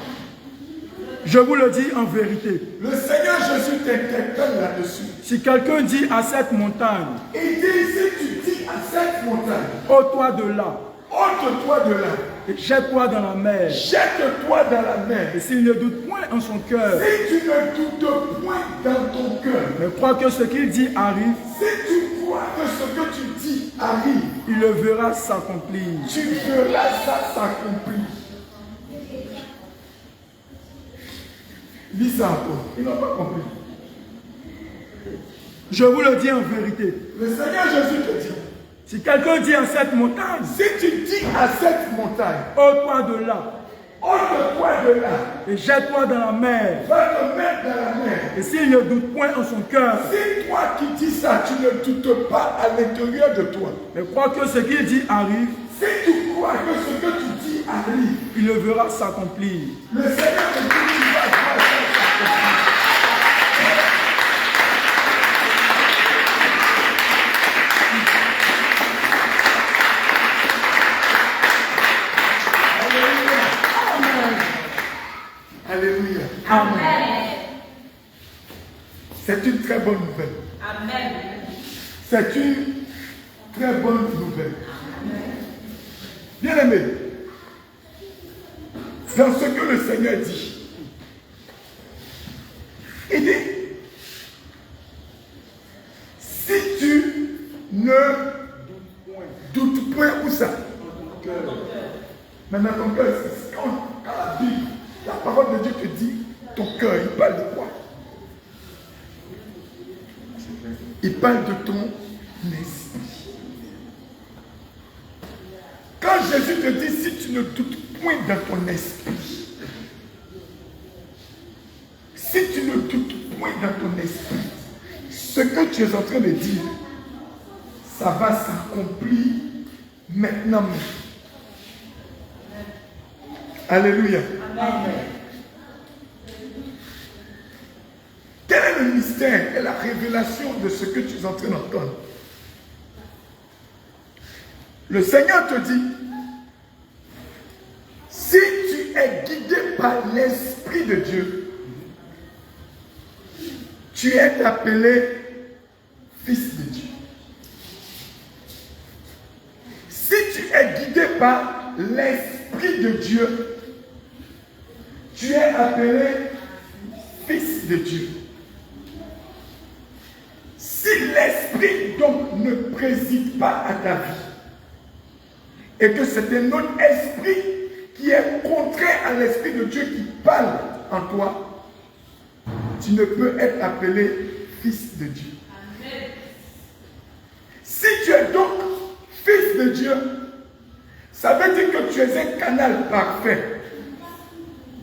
Je vous le dis en vérité. Le Seigneur Jésus t'interpelle là-dessus. Si quelqu'un dit à cette montagne, il dit, si tu dis à cette montagne, ôte-toi de là, ôte-toi de là, et jette-toi dans la mer, jette-toi dans la mer, et s'il ne doute point en son cœur, si tu ne doutes point dans ton cœur, mais crois que ce qu'il dit arrive, si tu crois que ce que tu dis arrive, il le verra s'accomplir. Tu verras ça s'accomplir. Lis ça encore. Ils n'ont pas compris. Je vous le dis en vérité. Le Seigneur Jésus te dit. Si quelqu'un dit à cette montagne. Si tu dis à cette montagne. Ôte-toi de là. Ôte-toi de là. Et jette-toi dans la mer. Va te mettre dans la mer. Et s'il ne doute point en son cœur. Si toi qui dis ça, tu ne doutes pas à l'intérieur de toi. Mais crois que ce qu'il dit arrive. Si tu crois que ce que tu dis arrive. Il le verra s'accomplir. Le Seigneur te dit, tu vas voir.
Alléluia.
Amen.
C'est une très bonne nouvelle.
Amen.
C'est une très bonne nouvelle. Bien-aimé, dans ce que le Seigneur dit, il dit, si tu ne doutes point, où ça? Maintenant, ton cœur, quand la Bible, la parole de Dieu te dit, ton cœur, il parle de quoi? Il parle de ton esprit. Quand Jésus te dit, si tu ne doutes point dans ton esprit, si tu ne doutes point dans ton esprit, ce que tu es en train de dire, ça va s'accomplir maintenant. Alléluia.
Amen.
Quel est le mystère et la révélation de ce que tu es en train d'entendre? Le Seigneur te dit, si tu es guidé par l'Esprit de Dieu, tu es appelé fils de Dieu. Si tu es guidé par l'Esprit de Dieu, tu es appelé fils de Dieu. Si l'Esprit donc ne préside pas à ta vie, et que c'est un autre esprit qui est contraire à l'Esprit de Dieu qui parle en toi, tu ne peux être appelé fils de Dieu.
Amen.
Si tu es donc fils de Dieu, ça veut dire que tu es un canal parfait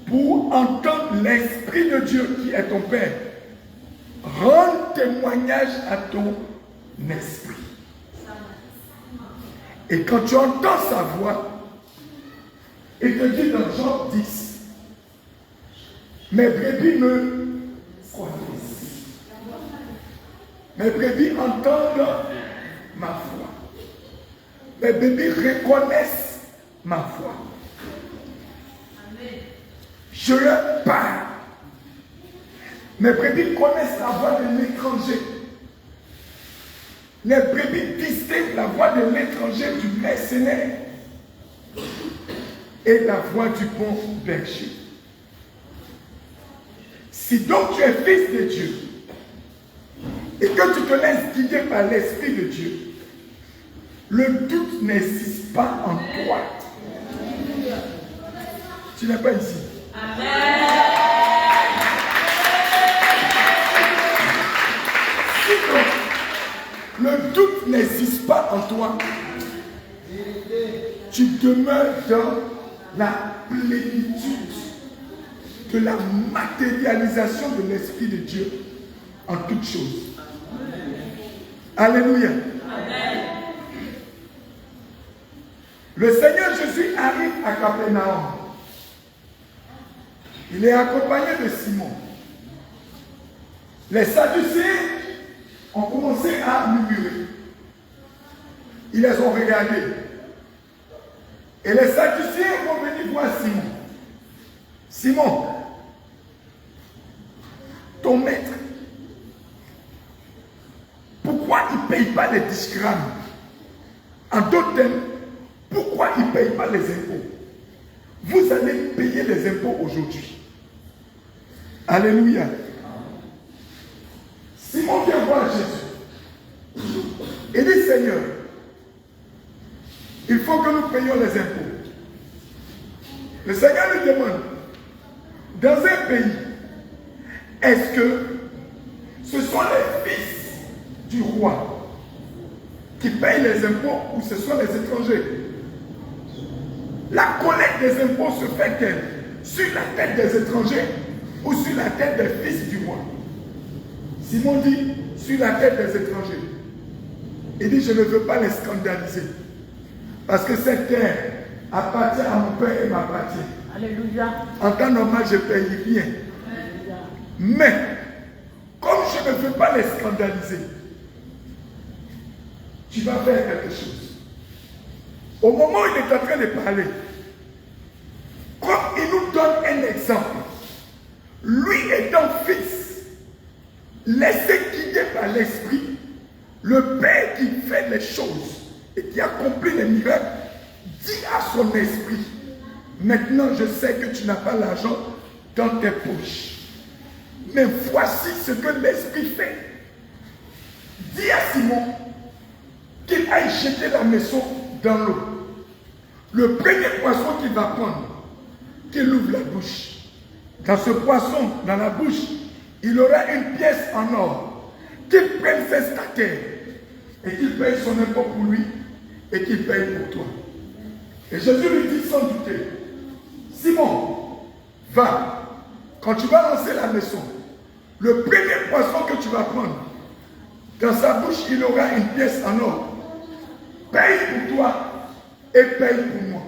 pour entendre l'Esprit de Dieu qui est ton Père rendre témoignage à ton esprit. Et quand tu entends sa voix, il te dit dans Jean 10, mes brebis me connaissent. Mes brebis entendent ma voix. Mes brebis reconnaissent ma voix. Je leur parle. Mes brebis connaissent la voix de l'étranger. Les brebis distinguent la voix de l'étranger du mercenaire et la voix du bon berger. Si donc tu es fils de Dieu et que tu te laisses guider par l'Esprit de Dieu, le doute n'existe pas en toi. Tu n'es pas ici.
Amen.
Si donc le doute n'existe pas en toi, tu demeures dans la plénitude de la matérialisation de l'Esprit de Dieu en toutes choses. Alléluia.
Amen.
Le Seigneur Jésus arrive à Capernaum. Il est accompagné de Simon. Les Sadducéens ont commencé à murmurer. Ils les ont regardés. Et les Sadducéens vont venir voir Simon. Simon, ton maître, pourquoi il ne paye pas les 10 grammes? En d'autres termes, pourquoi il ne paye pas les impôts? Vous allez payer les impôts aujourd'hui. Alléluia. Simon vient voir Jésus. Il dit, Seigneur, il faut que nous payions les impôts. Le Seigneur lui demande, dans un pays, est-ce que ce sont les fils du roi qui payent les impôts ou ce sont les étrangers? La collecte des impôts se fait-elle sur la tête des étrangers ou sur la tête des fils du roi? Simon dit, sur la tête des étrangers. Il dit, je ne veux pas les scandaliser. Parce que cette terre appartient à mon père et m'appartient.
Alléluia.
En temps normal, je ne paye rien. Mais, comme je ne veux pas les scandaliser, tu vas faire quelque chose. Au moment où il est en train de parler, comme il nous donne un exemple, étant fils, laissé guider par l'esprit, le Père qui fait les choses et qui accomplit les miracles, dit à son esprit, maintenant je sais que tu n'as pas l'argent dans tes poches. Mais voici ce que l'esprit fait. Dis à Simon qu'il aille jeter la maison dans l'eau. Le premier poisson qu'il va prendre, qu'il ouvre la bouche. Dans ce poisson, dans la bouche, il aura une pièce en or. Qu'il prenne ses stataires et qu'il paye son impôt pour lui et qu'il paye pour toi. Et Jésus lui dit sans douter, Simon, va, quand tu vas lancer la maison, le premier poisson que tu vas prendre, dans sa bouche, il aura une pièce en or. Paye pour toi et paye pour moi.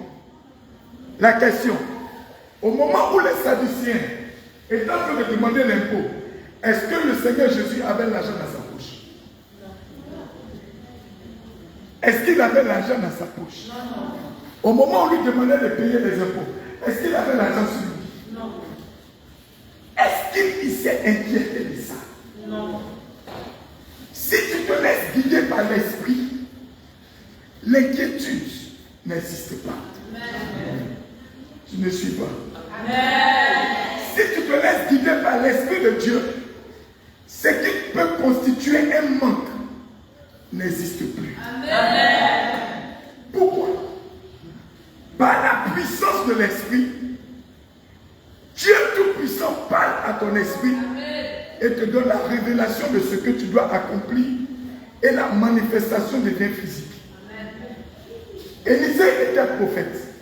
La question, au moment où les Sadduciens étaient en train de demander l'impôt, est-ce que le Seigneur Jésus avait l'argent dans sa poche? Est-ce qu'il avait l'argent dans sa poche? Au moment où on lui demandait de payer les impôts, est-ce qu'il avait l'argent sur lui? Non. Est-ce qu'il s'est inquiété de ça? Non. Si tu te laisses guider par l'esprit, l'inquiétude n'existe pas. Amen. Tu ne suis pas. Amen. Si tu te laisses guider par l'esprit de Dieu, ce qui peut constituer un manque n'existe plus. Amen. Pourquoi? Par la puissance de l'esprit, Dieu Tout-Puissant parle à ton esprit et te donne la révélation de ce que tu dois accomplir et la manifestation devient physique. Élisée était prophète.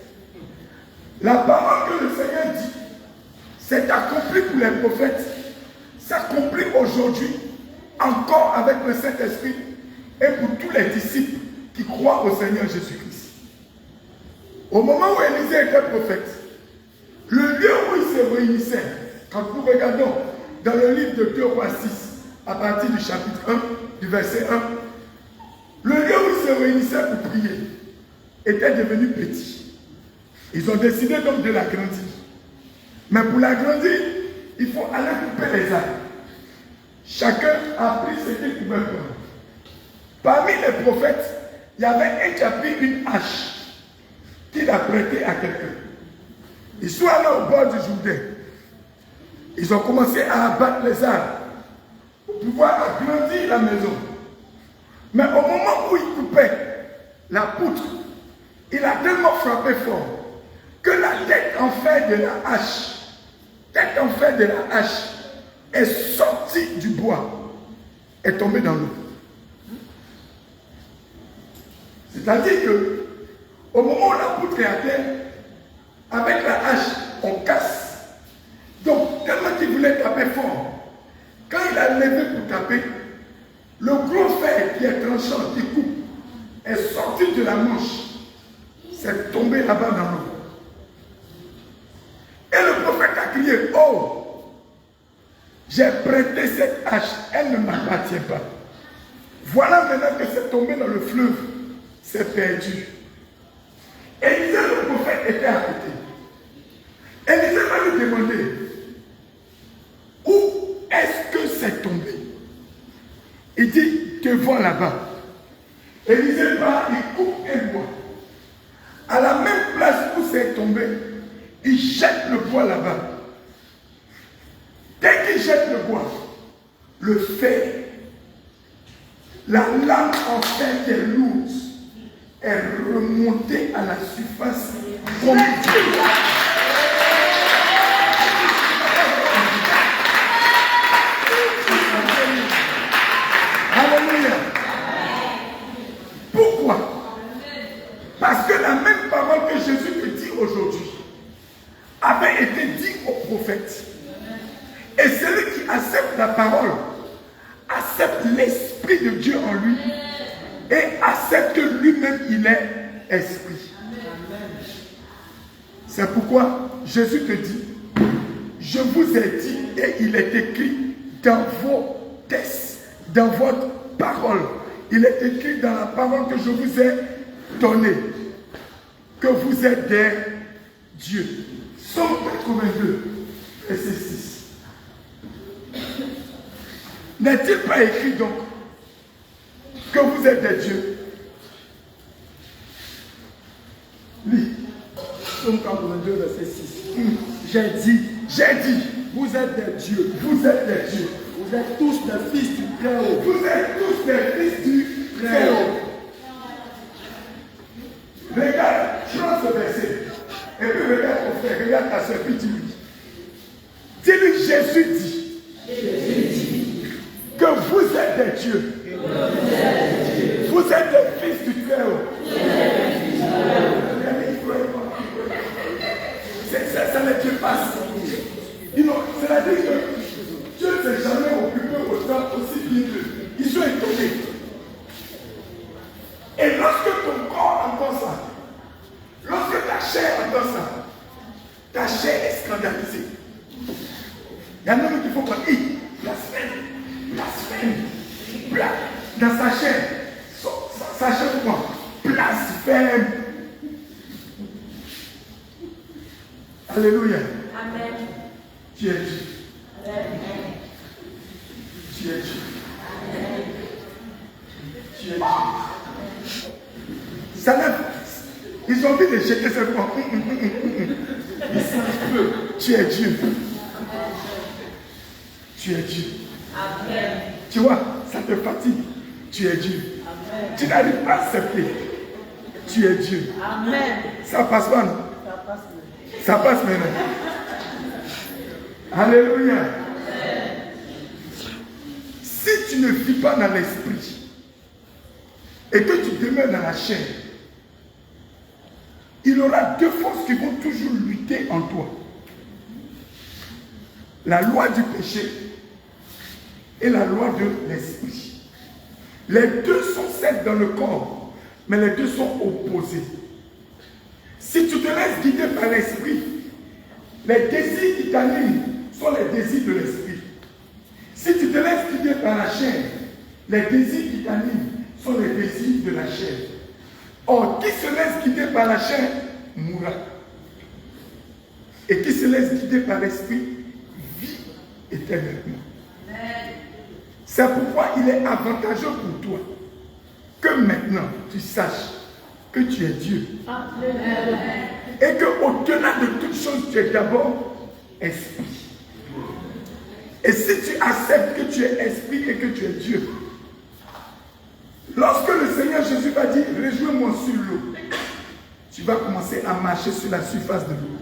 La parole que le Seigneur dit, c'est accompli pour les prophètes, s'accomplit aujourd'hui encore avec le Saint-Esprit et pour tous les disciples qui croient au Seigneur Jésus-Christ. Au moment où Élisée était prophète, le lieu où il se réunissait, quand nous regardons dans le livre de 2 Rois 6, à partir du chapitre 1, du verset 1, le lieu où il se réunissait pour prier était devenu petit. Ils ont décidé donc de l'agrandir. Mais pour l'agrandir, il faut aller couper les arbres. Chacun a pris ce qu'il pouvait prendre. Parmi les prophètes, il y avait un qui a pris une hache qu'il a prêtée à quelqu'un. Ils sont allés au bord du Jourdain. Ils ont commencé à abattre les arbres pour pouvoir agrandir la maison. Mais au moment où ils coupaient la poutre, il a tellement frappé fort que la tête en fer de la hache, est sortie du bois, est tombée dans l'eau. C'est-à-dire que au moment où la poutre est à terre, avec la hache, on casse. Donc, tellement qu'il voulait taper fort, quand il a levé pour taper, le gros fer qui est tranchant, qui coupe, est sorti de la manche. C'est tombé là-bas dans l'eau. Et le prophète a crié, oh, j'ai prêté cette hache, elle ne m'appartient pas. Voilà maintenant que c'est tombé dans le fleuve, c'est perdu. Élisée, le prophète, était à côté. Élisée va lui demander, où est-ce que c'est tombé? Il dit, te vois là-bas. Élisée va, il coupe un bois. À la même place où c'est tombé, il jette le bois là-bas. Dès qu'il jette le bois, le fer, la lame en fer qui est lourde, est remontée à la surface comme Dieu. Alléluia. Pourquoi? Parce que la même parole que Jésus te dit aujourd'hui avait été dit au prophète. Et celui qui accepte la parole accepte l'Esprit de Dieu en lui et accepte que lui-même il est Esprit. C'est pourquoi Jésus te dit, je vous ai dit et il est écrit dans vos textes, dans votre parole. Il est écrit dans la parole que je vous ai donnée, que vous êtes des dieux. Somme 82, verset 6. N'est-il pas écrit donc que vous êtes des dieux? Lis.
Psaume 82, verset 6. J'ai dit, vous êtes des dieux.
Vous êtes des dieux.
Vous êtes tous des fils du Très-Haut.
Vous êtes tous des fils du Très-Haut. Regarde, prends ce verset. Et puis regarde ton frère, regarde ta soeur, puis dis-lui. Dis-lui, Jésus dit que vous êtes des dieux. Vous êtes des fils du Très-Haut. Ça ne tue pas. C'est-à-dire que Dieu ne s'est jamais occupé autant aussi bien d'eux. Ils sont étonnés. Et lorsque ton corps entend ça, lorsque ta chair entend ça, ta chair est scandalisée. Il y en a qui font comme blasphème. Dans sa chair, sa chair quoi? Blasphème. Alléluia.
Amen.
Tu es Dieu.
Amen.
Tu es Dieu.
Amen.
Tu es Dieu. Ça ils ont envie de jeter ce point. Ils savent peu. Tu es Dieu. Tu es Dieu.
Amen.
Tu vois, ça te fatigue. Tu es Dieu.
Amen.
Tu n'arrives pas à accepter. Tu es Dieu.
Amen.
Ça passe pas, non?
Ça passe.
Ça passe maintenant. Alléluia. Si tu ne vis pas dans l'esprit et que tu demeures dans la chair, il y aura deux forces qui vont toujours lutter en toi. La loi du péché et la loi de l'esprit. Les deux sont celles dans le corps, mais les deux sont opposés. Si tu te laisses guider par l'esprit, les désirs qui t'animent sont les désirs de l'esprit. Si tu te laisses guider par la chair, les désirs qui t'animent sont les désirs de la chair. Or, qui se laisse guider par la chair mourra. Et qui se laisse guider par l'esprit vit éternellement. C'est pourquoi il est avantageux pour toi que maintenant tu saches que tu es Dieu. Et qu'au-delà de toutes choses, tu es d'abord esprit. Et si tu acceptes que tu es esprit et que tu es Dieu, lorsque le Seigneur Jésus va dire « Rejoins-moi sur l'eau », tu vas commencer à marcher sur la surface de l'eau.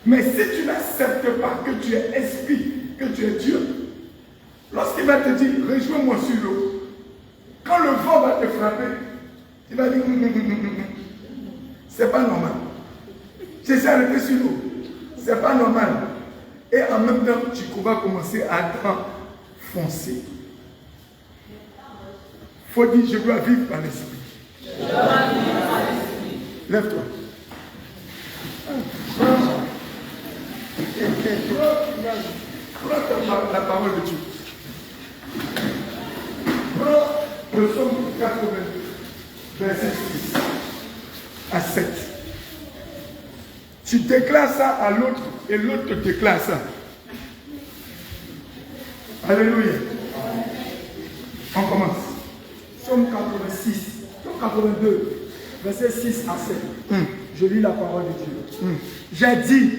Mais si tu n'acceptes pas que tu es esprit, que tu es Dieu, lorsqu'il va te dire « Rejoins-moi sur l'eau », quand le vent va te frapper, tu vas dire « C'est pas normal. J'essaie d'arrêter sur l'eau. C'est pas normal. » Et en même temps, tu vas commencer à t'enfoncer. Il faut dire, je dois vivre par l'esprit. Lève-toi. Prends la parole de Dieu. Prends le psaume 82, verset 6 à 7. Tu déclares ça à l'autre et l'autre te déclare ça. Alléluia. On commence.
Psaume 86, Psaume 82, verset 6 à 7. Je lis la parole de Dieu. J'ai dit,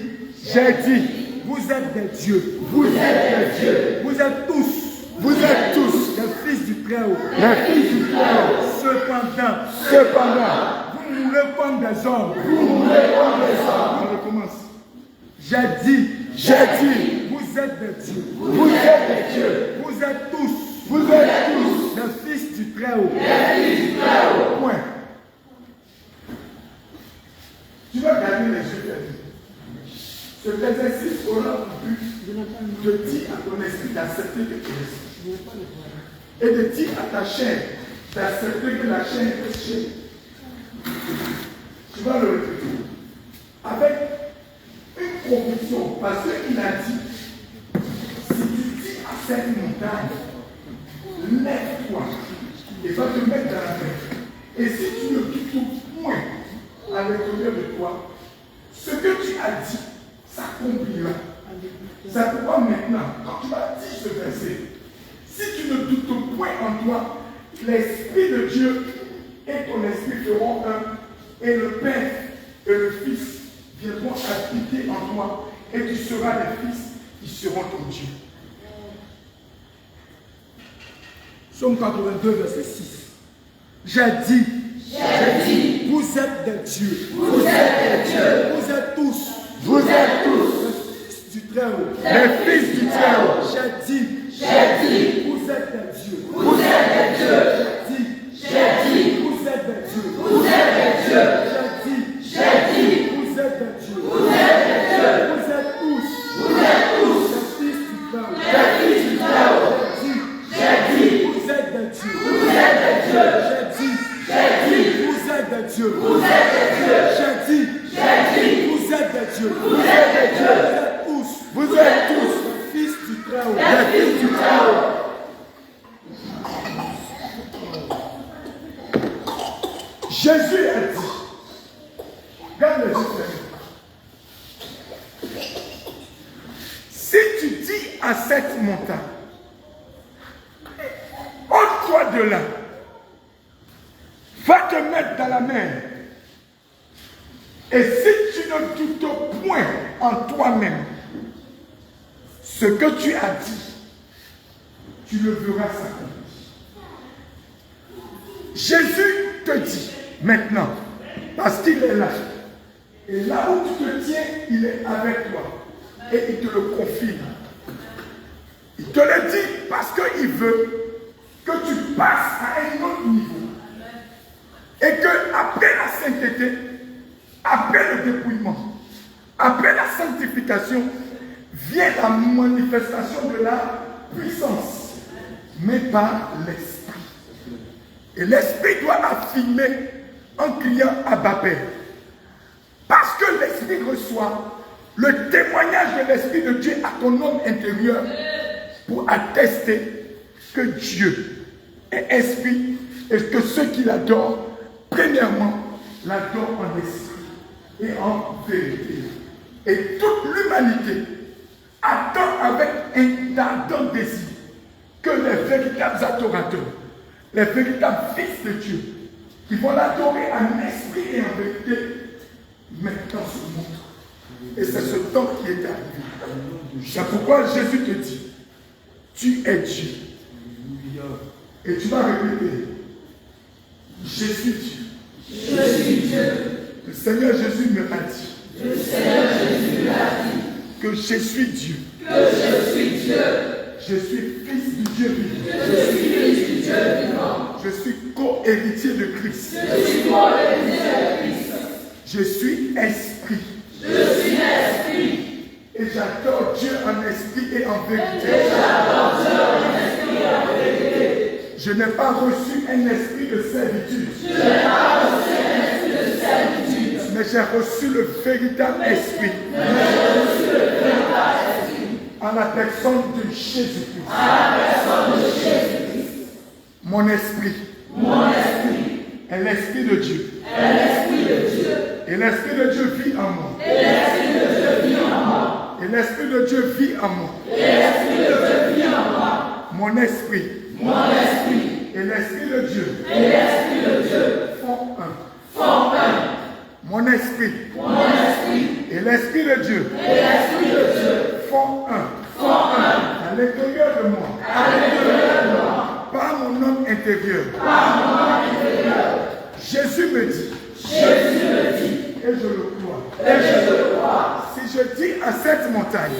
vous êtes des dieux.
Vous êtes des dieux.
Vous êtes tous
des
fils du Très-Haut.
Les fils du Très-Haut.
Cependant, vous mourrez comme des hommes.
On recommence.
J'ai dit, vous êtes des dieux.
Vous êtes des dieux.
Vous êtes tous
des
fils du Très-Haut.
Point. Tu vas garder les yeux fermés. Cet exercice aura pour but de dire à ton esprit d'accepter que tu es esprit. Et de dire à ta chair d'accepter que la chair est chair. Tu vas le répéter. Avec une conviction, parce qu'il a dit, si tu dis à cette montagne, lève-toi, et va te mettre dans la mer. Et si tu ne touches point à l'intérieur de toi, ce que tu as dit s'accomplira. C'est pourquoi maintenant, quand tu vas dire ce verset, Si tu ne doutes point en toi, l'Esprit de Dieu et ton esprit feront un, et le Père et le Fils viendront habiter en toi, et tu seras les fils qui seront ton Dieu.
Psaume 82, verset 6. J'ai dit, vous êtes des dieux. Vous êtes tous. Les fils du Très-Haut.
Les fils du Très-Haut.
J'ai dit, vous êtes des dieux. J'ai dit, vous êtes des dieux. J'ai dit, vous êtes des dieux. Vous êtes tous. Les fils du Très-Haut. J'ai dit, vous êtes des dieux. J'ai dit, vous êtes des dieux. J'ai dit, vous êtes des dieux. Vous êtes tous les fils du Très-Haut.
Jésus a dit, regarde les yeux fermés. Si tu dis à cette montagne, ôte-toi de là, va te mettre dans la mer. Et si tu ne doutes point en toi-même, ce que tu as dit, tu le verras s'accomplir. Jésus te dit maintenant, parce qu'il est là, et là où tu te tiens, il est avec toi, et il te le confirme. Il te le dit parce qu'il veut que tu passes à un autre niveau. Et que après la sainteté, après le dépouillement, après la sanctification, vient la manifestation de la puissance, mais par l'esprit. Et l'esprit doit affirmer en criant Abba Père. Parce que l'esprit reçoit le témoignage de l'esprit de Dieu à ton homme intérieur pour attester que Dieu est esprit et que ceux qui l'adorent, premièrement, l'adorent en esprit et en vérité. Et toute l'humanité attend avec un ardent désir que les véritables adorateurs, les véritables fils de Dieu, qui vont l'adorer en esprit et en vérité, maintenant se montrent. Et c'est ce temps qui est arrivé. C'est pourquoi Jésus te dit, tu es Dieu. Et tu vas répéter, je suis Dieu. Le Seigneur Jésus me l'a dit. Que je suis Dieu. Je suis fils du Dieu vivant. Je suis co-héritier de Christ. Je suis esprit. Et j'adore Dieu en esprit et en vérité. Je n'ai pas reçu un esprit de servitude. Mais j'ai reçu le véritable esprit. En la personne de Jésus-Christ. Mon esprit est l'esprit de Dieu. Et l'esprit de Dieu vit en moi. Et l'esprit de Dieu vit en moi. Mon esprit et l'esprit de Dieu font un. Mon esprit et l'esprit de Dieu font un. À l'intérieur de moi. Par mon homme intérieur. Jésus me dit. Et je le crois. Si je dis à cette montagne.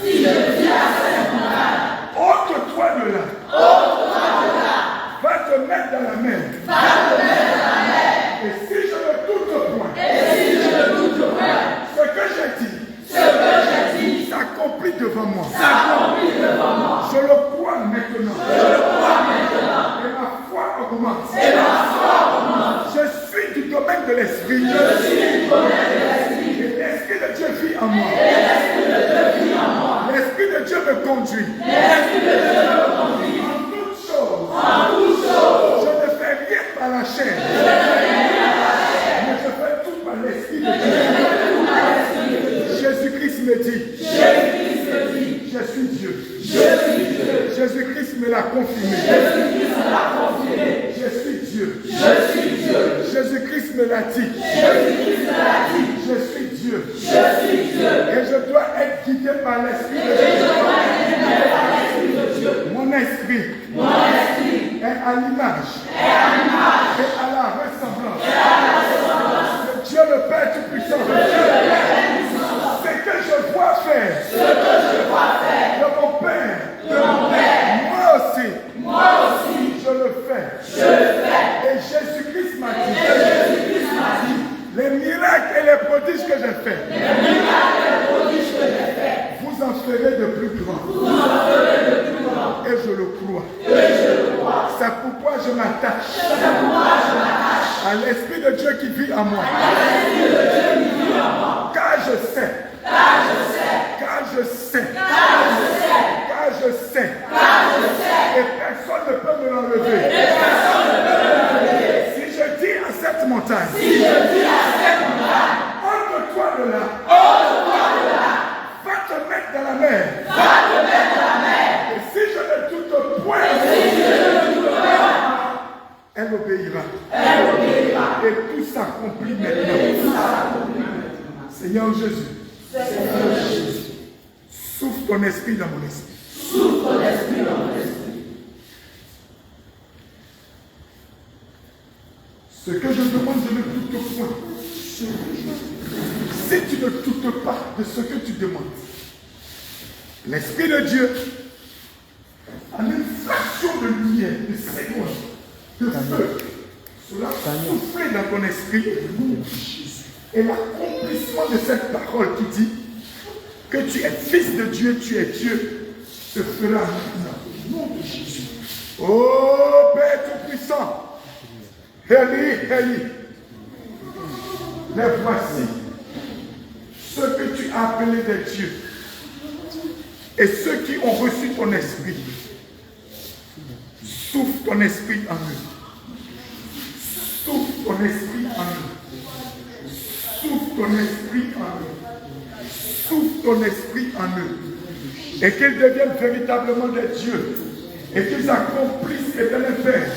Ôte-toi de là. Va te mettre dans la mer. Et si je ne doute point. Ce que j'ai dit. S'accomplit devant moi. Je le crois maintenant. Et ma foi augmente. Je suis du domaine de l'esprit. Et l'esprit de Dieu vit en moi. L'esprit de Dieu me conduit. En toutes choses. Je ne fais rien par la chair. Mais je fais tout par l'esprit de Dieu. Jésus-Christ me dit. Je suis Dieu. Jésus-Christ me l'a confirmé. Je suis Dieu. Jésus-Christ me l'a dit. Je suis Dieu. Et je dois être guidé par l'Esprit de Dieu. Mon esprit est à l'image et à la ressemblance de Dieu le Père Tout-Puissant. Ce que je dois faire de mon Père, moi aussi, je le fais. Et Jésus-Christ m'a dit, les miracles et les prodiges que j'ai faits, vous en ferez de plus grands. Et je le crois. C'est pourquoi je m'attache à l'Esprit de Dieu qui vit en moi. Car je sais. Et personne ne peut me l'enlever. Si je dis à cette montagne, ôte-toi de là, va te mettre dans la mer. Et si je ne doute point, elle obéira. Et tout s'accomplit maintenant. Seigneur Jésus, souffle ton esprit dans mon esprit. Ce que je demande, je ne doute point. Si tu ne doutes pas de ce que tu demandes, l'Esprit de Dieu, en une fraction de lumière, de seconde, de feu, cela souffler dans ton esprit, et l'accomplissement de cette parole qui dit que tu es fils de Dieu, tu es Dieu, se fera maintenant. Au nom de Jésus. Oh Père Tout-Puissant, Élie, les voici ceux que tu as appelés des dieux et ceux qui ont reçu ton esprit. Souffle ton esprit en eux. Souffle ton esprit en eux. Souffle ton esprit en eux. Souffle ton esprit en eux. Et qu'ils deviennent véritablement des dieux. Et qu'ils accomplissent, éternel Père,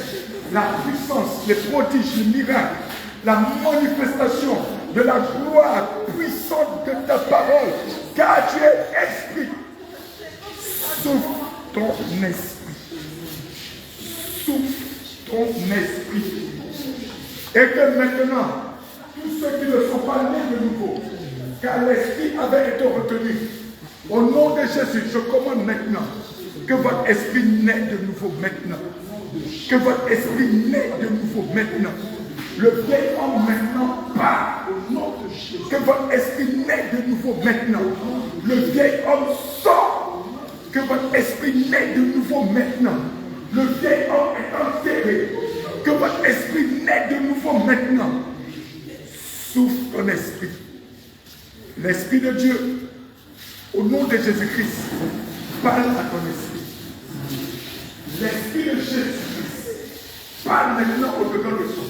la puissance, les prodiges, les miracles, la manifestation de la gloire puissante de ta parole. Car tu es esprit. Souffle ton esprit. Souffle ton esprit. Et que maintenant, tous ceux qui ne sont pas nés de nouveau, car l'esprit avait été retenu, au nom de Jésus, je commande maintenant que votre esprit naît de nouveau maintenant. Que votre esprit naît de nouveau maintenant. Le vieil homme maintenant part au nom de Jésus. Que votre esprit naît de nouveau maintenant. Le vieil homme sort. Que votre esprit naît de nouveau maintenant. Le vieil homme est enterré. Que votre esprit naît de nouveau maintenant. Souffle ton esprit. L'esprit de Dieu, au nom de Jésus-Christ, parle à ton esprit. L'esprit de Jésus-Christ parle maintenant au-dedans de toi.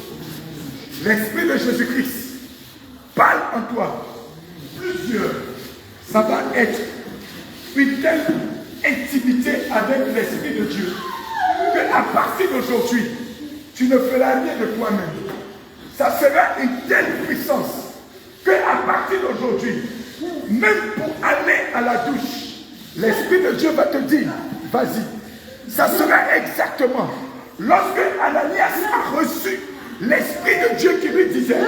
L'esprit de Jésus-Christ parle en toi. Plusieurs, ça va être une telle intimité avec l'Esprit de Dieu qu'à partir d'aujourd'hui, tu ne feras rien de toi-même. Ça sera une telle puissance qu'à partir d'aujourd'hui, même pour aller à la douche, l'Esprit de Dieu va te dire, vas-y. Ça sera exactement lorsque Ananias a reçu l'Esprit de Dieu qui lui disait,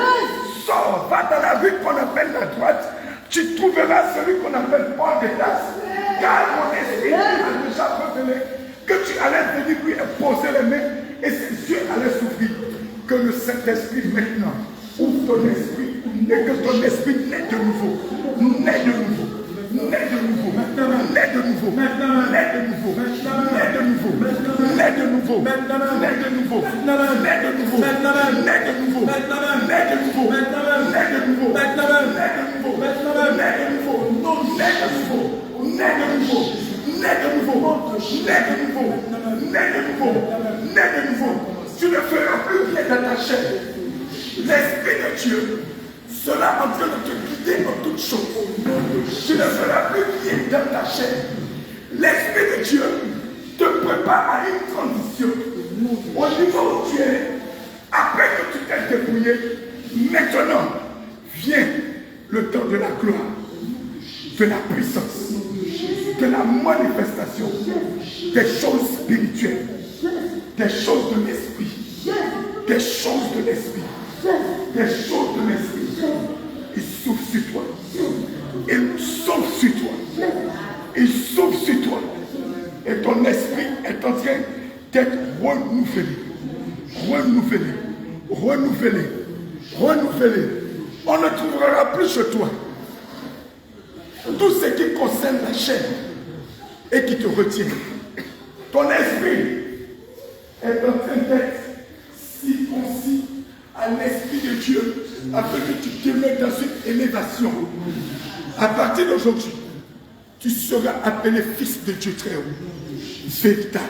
sors, va dans la rue qu'on appelle la droite, tu trouveras celui qu'on appelle Paul de Tarse, car mon esprit a déjà révélé que tu allais venir lui imposer les mains et ses yeux allaient s'ouvrir. Que le Saint-Esprit maintenant ouvre ton esprit et que ton esprit naît de nouveau. Naît de nouveau. Naît de nouveau. Naît de nouveau. Naît de nouveau. Naît de nouveau. Naît de nouveau. Naît de nouveau. Naît de nouveau. Naît de nouveau. Naît de nouveau. Naît de nouveau. Naît de nouveau. Naît de nouveau. Non, naît de nouveau. Naît de nouveau. Naît de nouveau. Naît de nouveau. Naît de nouveau. Naît de nouveau. Tu ne feras plus rien dans ta chair. L'Esprit de Dieu sera en train de te guider en toutes choses. Tu ne feras plus rien dans ta chair. L'Esprit de Dieu te prépare à une transition. Au niveau où tu es, après que tu t'es dépouillé, maintenant vient le temps de la gloire, de la puissance, de la manifestation des choses spirituelles, des choses de l'esprit, des choses de l'esprit, des choses de l'esprit. Il souffle sur toi. Il souffle sur toi. Il souffle sur toi. Et ton esprit est en train d'être renouvelé. Renouvelé. Renouvelé. Renouvelé. On ne trouvera plus chez toi tout ce qui concerne la chair et qui te retient. Ton esprit est en train d'être circoncis à l'esprit de Dieu afin que tu te mettes dans une élévation. À partir d'aujourd'hui, tu seras appelé fils de Dieu très haut. Véritable,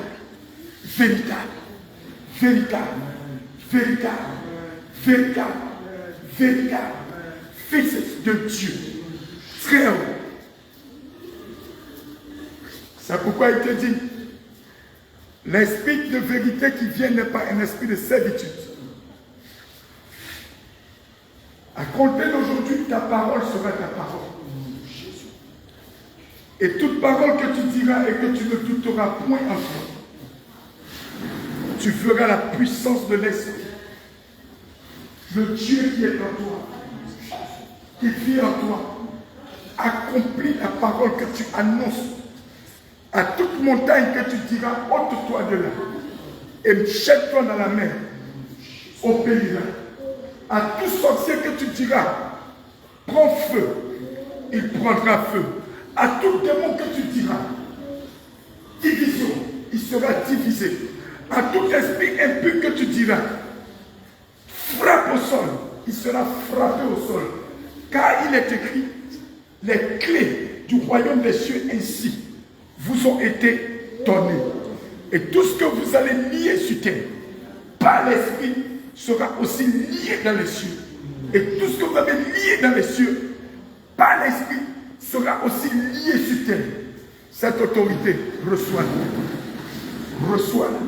véritable, véritable, véritable, véritable, véritable, fils de Dieu très haut. C'est pourquoi il te dit, l'esprit de vérité qui vient n'est pas un esprit de servitude. À compter d'aujourd'hui, ta parole sera ta parole. Et toute parole que tu diras et que tu ne douteras point en toi, tu feras la puissance de l'esprit. Le Dieu qui est en toi, qui vit en toi, accomplit la parole que tu annonces. À toute montagne que tu diras, ôte-toi de là et jette-toi dans la mer, obéira. À tout sorcier que tu diras, prends feu, il prendra feu. À tout démon que tu diras, division, il sera divisé. À tout esprit impur que tu diras, frappe au sol, il sera frappé au sol. Car il est écrit, les clés du royaume des cieux ainsi vous ont été données. Et tout ce que vous allez lier sur terre, par l'esprit, sera aussi lié dans les cieux. Et tout ce que vous avez lié dans les cieux, par l'esprit, sera aussi lié sur terre. Cette autorité, reçois-la. Reçois-la.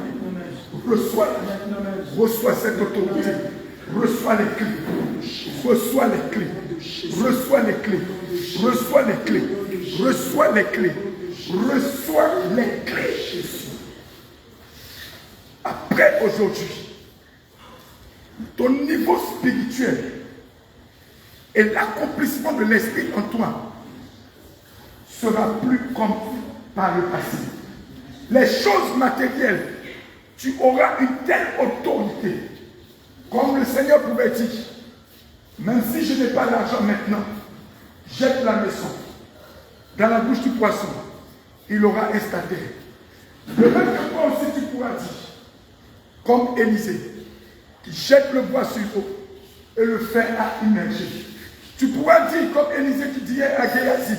Reçois-la. Reçois cette autorité. Reçois les clés. Reçois les clés. Reçois les clés. Reçois les clés. Reçois les clés. Reçois les clés. Après aujourd'hui, ton niveau spirituel et l'accomplissement de l'esprit en toi sera plus comme par le passé. Les choses matérielles, tu auras une telle autorité, comme le Seigneur pouvait dire, même si je n'ai pas l'argent maintenant, jette la maison dans la bouche du poisson, il aura un stataire. De même que toi aussi tu pourras dire, comme Élisée, qui jette le bois sur l'eau et le fait à immerger. Tu pourras dire comme Élisée qui disait à Géasi,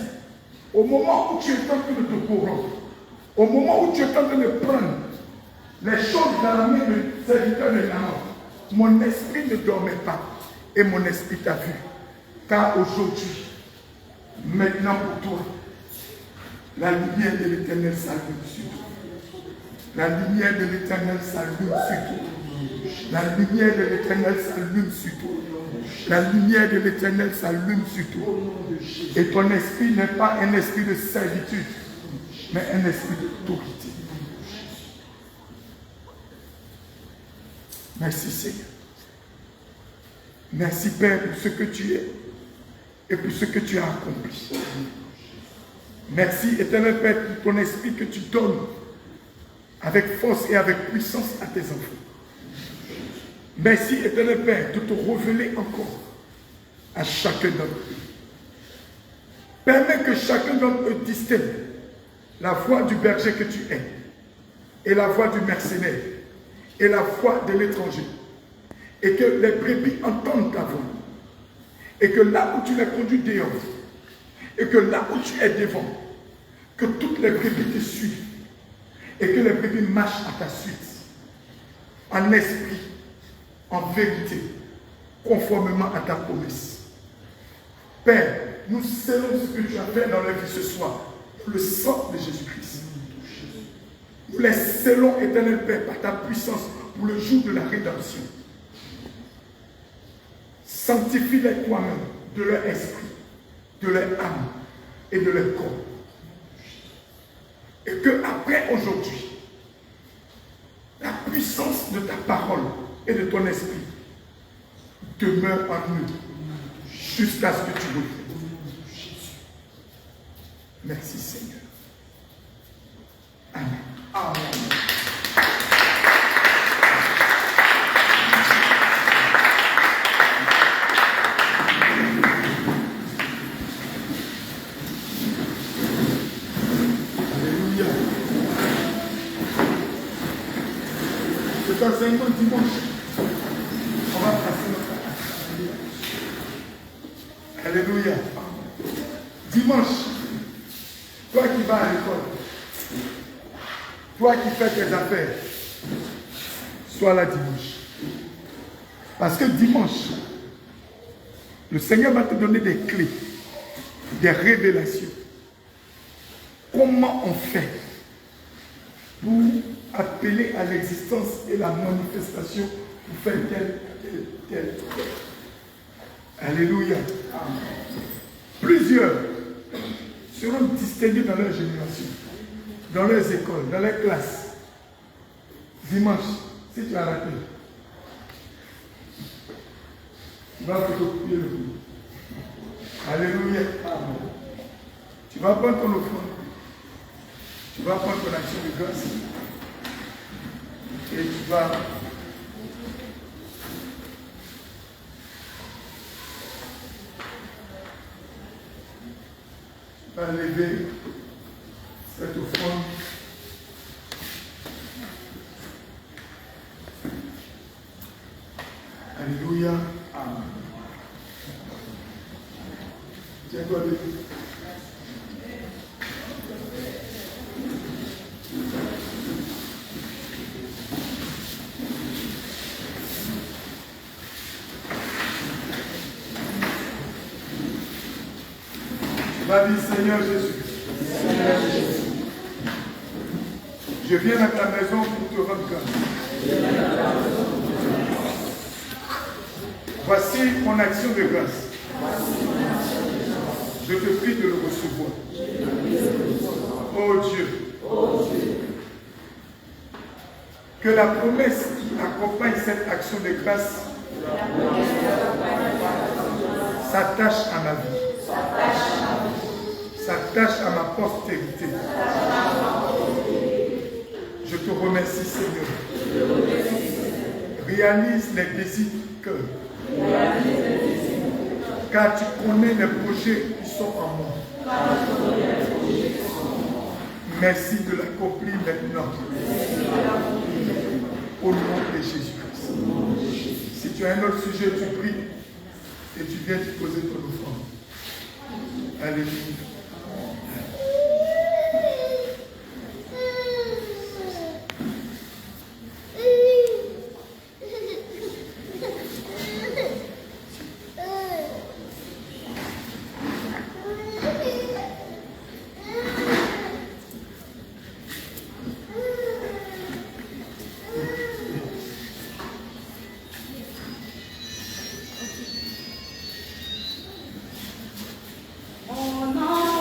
au moment où tu es en train de te corrompre, au moment où tu es en train de prendre les choses dans la main du serviteur de l'amant, mon esprit ne dormait pas et mon esprit t'a vu. Car aujourd'hui, maintenant pour toi, la lumière de l'Éternel s'allume sur toi. La lumière de l'Éternel s'allume sur toi. La lumière de l'Éternel s'allume sur toi. La lumière de l'Éternel s'allume sur toi. Et ton esprit n'est pas un esprit de servitude, mais un esprit d'autorité. Merci Seigneur. Merci Père pour ce que tu es et pour ce que tu as accompli. Merci Éternel Père pour ton esprit que tu donnes avec force et avec puissance à tes enfants. Merci Éternel Père de te révéler encore à chacun d'entre eux. Permets que chacun d'entre eux distingue la voix du berger que tu es et la voix du mercenaire et la voix de l'étranger. Et que les brebis entendent ta voix. Et que là où tu les conduis dehors, et que là où tu es devant, que toutes les brebis te suivent. Et que les brebis marchent à ta suite. En esprit, en vérité, conformément à ta promesse. Père, nous scellons ce que tu as fait dans la vie ce soir. Le sang de Jésus-Christ. Nous plaît selon éternel Père par ta puissance pour le jour de la rédemption. Sanctifie-les toi-même de leur esprit, de leur âme et de leur corps. Et que après aujourd'hui, la puissance de ta parole et de ton esprit demeure en nous jusqu'à ce que tu reviennes. Merci Seigneur. Amen. Amen. C'est un enseignement dimanche. On va passer notre temps. Alléluia. Dimanche, toi qui vas à l'école, toi qui fais tes affaires, sois là dimanche. Parce que dimanche, le Seigneur va te donner des clés, des révélations. Comment on fait pour appeler à l'existence et la manifestation pour faire tel. Alléluia. Plusieurs seront distingués dans leur génération, dans leurs écoles, dans leurs classes. Dimanche, si tu as raté, tu vas photocopier le coup. Alléluia. Tu vas prendre ton offrande. Tu vas prendre ton action de grâce. Et tu vas lever cette offrande. Alléluia. Amen. Tiens-toi debout. Va dire Seigneur Jésus. Je viens à ta maison pour te rendre grâce. Voici mon action de grâce. Je te prie de le recevoir. Oh Dieu. Que la promesse qui accompagne cette action de grâce s'attache à ma vie. S'attache à ma postérité. Je te remercie, Seigneur. Réalise les désirs du cœur. Car tu connais les projets qui sont en moi. Merci de l'accomplir maintenant. Au nom de Jésus-Christ. Si tu as un autre sujet, tu pries et tu viens te poser ton offrande. Alléluia.
Oh non.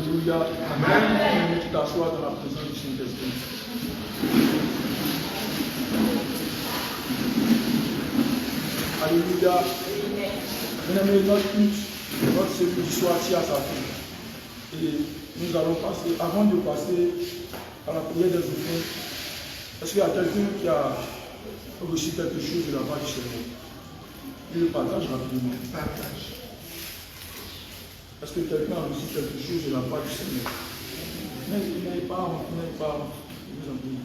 Alléluia. Amen. Tu t'assois dans la présence du Saint-Esprit. Alléluia. Bien-aimés, notre culte, notre cellule du soir tire à sa fin. Et nous allons passer, avant de passer à la prière des offrandes, est-ce qu'il y a quelqu'un qui a reçu quelque chose de la part du Seigneur? Il le partage rapidement. Est-ce que quelqu'un a reçu quelque chose de la part du Seigneur? N'ayez pas honte, n'ayez pas honte. Je vous en prie.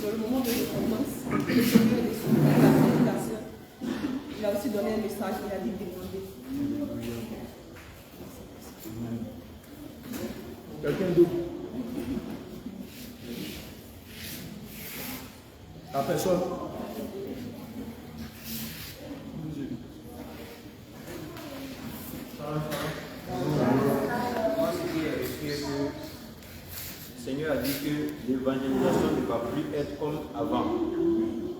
Dans le moment de repentance, le Seigneur est descendu à la prédication. Il a aussi donné un message, il a dit demander.
Quelqu'un d'autre? La personne?
Moi, ce qui est écrit, que le Seigneur a dit que l'évangélisation ne va plus être comme avant.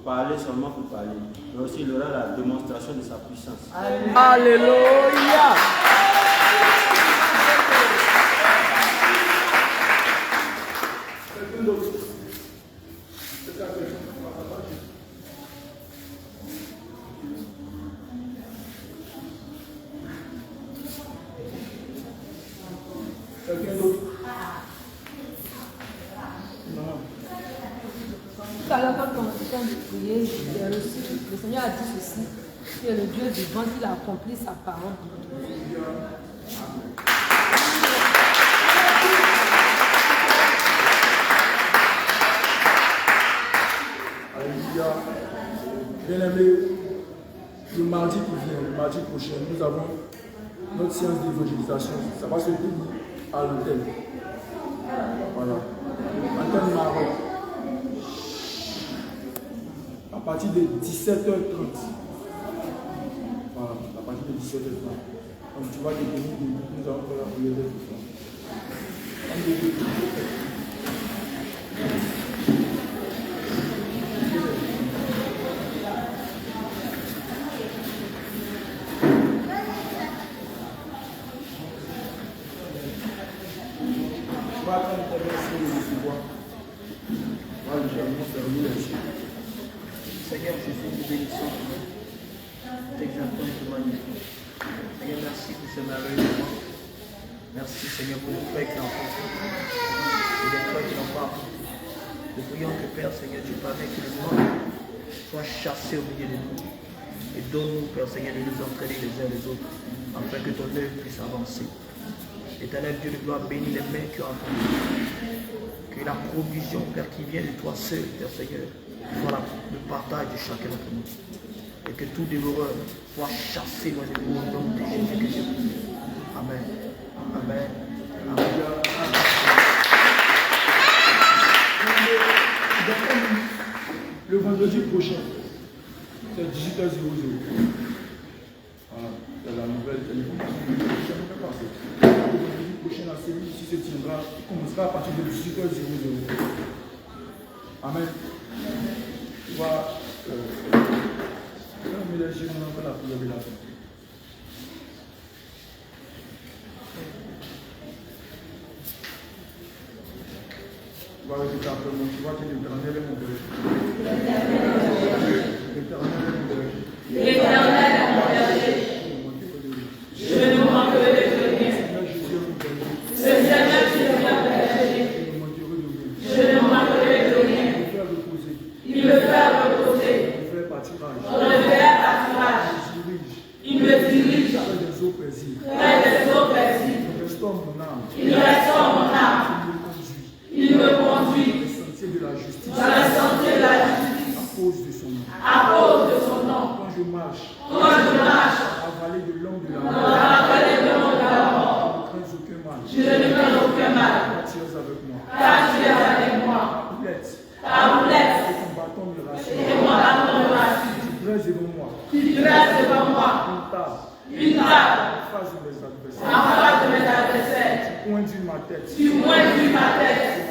Parler seulement pour parler. Mais aussi, il aura la démonstration de sa puissance.
Alléluia! Quelqu'un d'autre? Quelqu'un d'autre? Non.
Tout à l'heure, quand on était en train de prier, le Seigneur a dit ceci, que le Dieu vivant, il a accompli sa parole.
Alléluia. Bien-aimés, le mardi qui vient, le mardi prochain, nous avons notre séance d'évangélisation. Ça va se tenir à l'antenne. Voilà. Antenne Maroc. À partir de 17h30. Voilà, à partir de 17h30. Donc tu vas te tenir debout, nous allons faire la prière de tout ça.
Seigneur Jésus, nous bénissons. T'exaltons et te magnifions. Seigneur, merci pour ce merveilleux moment. Merci Seigneur pour les frères qui l'ont fait. Et les frères qui l'ont pas fait. Nous prions que Père Seigneur, tu permets que le monde soit chassé au milieu de nous. Et donne-nous, Père Seigneur, de nous entraîner les uns les autres, afin que ton œuvre puisse avancer. Éternel Dieu de gloire, bénis les mains qui ont entendu. Que la provision, Père, qui vient de toi seul, Père Seigneur, soit le partage de chacun d'entre nous. Et que tout dévoreur soit chassé dans le nom de Jésus-Christ. Amen. Amen. Amen.
Le vendredi prochain, c'est 18h00. Voilà, c'est la nouvelle télévision. Le vendredi prochain, la série ici se tiendra, commencera à partir de 18h00. Amen. Tu vois, mais les yeux, on a fait la prière de la fin. Tu vas répéter après moi, tu vois que l'Éternel est mon Dieu. L'Éternel est mon Dieu.
L'Éternel est mon berger. Je ne manquerai de rien. Le Seigneur Jésus est mon berger. Je ne manquerai de rien. Il me fait reposer. Dans le vert pâturage. Il me dirige. Près des eaux paisibles. Il restaure mon âme. Il me conduit. Dans le sentier de la justice. À cause de son nom. Quand je marche. Dans la vallée de l'ombre de la mort. Je ne crains aucun mal. Car tu es avec moi. Ta houlette. Et mon bâton me rassure. Tu dresses devant moi. Une table. En face de mes adversaires. Tu moindris ma tête.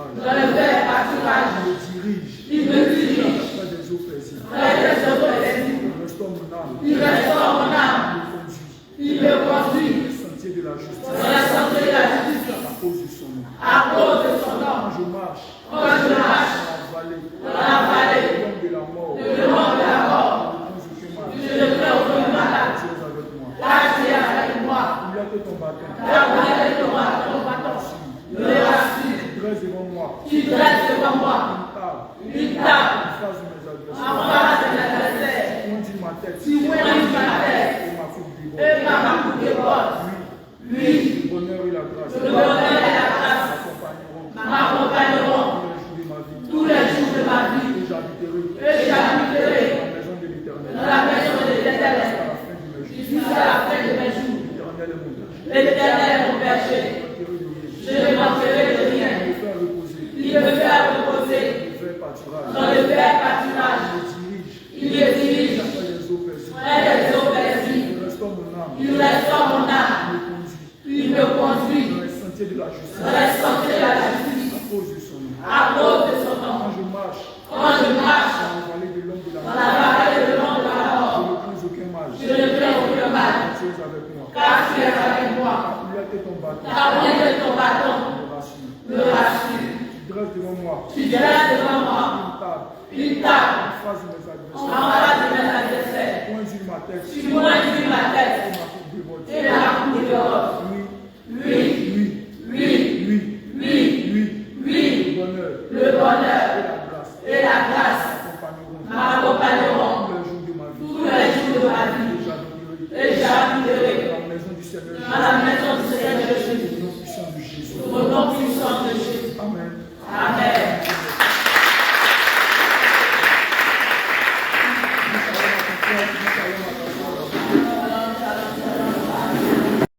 pâturage.
Dans le vert pâturage.
Il me dirige. Près des eaux paisibles. Il restaure mon âme. Il me conduit.
Il me conduit.
Dans le sentier de la justice. À cause de son nom. Quand je marche. Dans la vallée. De la mort. Je ne crains aucun mal. Tu es avec moi. Il y a que ton bâton. Me rassure. Tu dresses devant moi. Une table. En face de mes adversaires. Tu oindis ma tête. Et ma coupe déborde. Lui. Le bonheur et la grâce. M'accompagneront. Tous les jours de ma vie. Et j'habiterai. Dans la maison de l'Éternel. Jusqu'à la fin de mes jours. L'Éternel est mon berger. Je ne manquerai de rien. Il me fait reposer. Dans le vert pâturage. Il me dirige. Près des eaux paisibles. Il restaure mon âme. Il me conduit. Dans les sentiers de la justice. À cause de son nom. Quand je marche. Dans la vallée de l'ombre de la mort. Je ne crains aucun mal. Car tu es avec moi. Ta main de ton bâton me rassure. Tu dresses devant moi. Une table. En face de mes adversaires.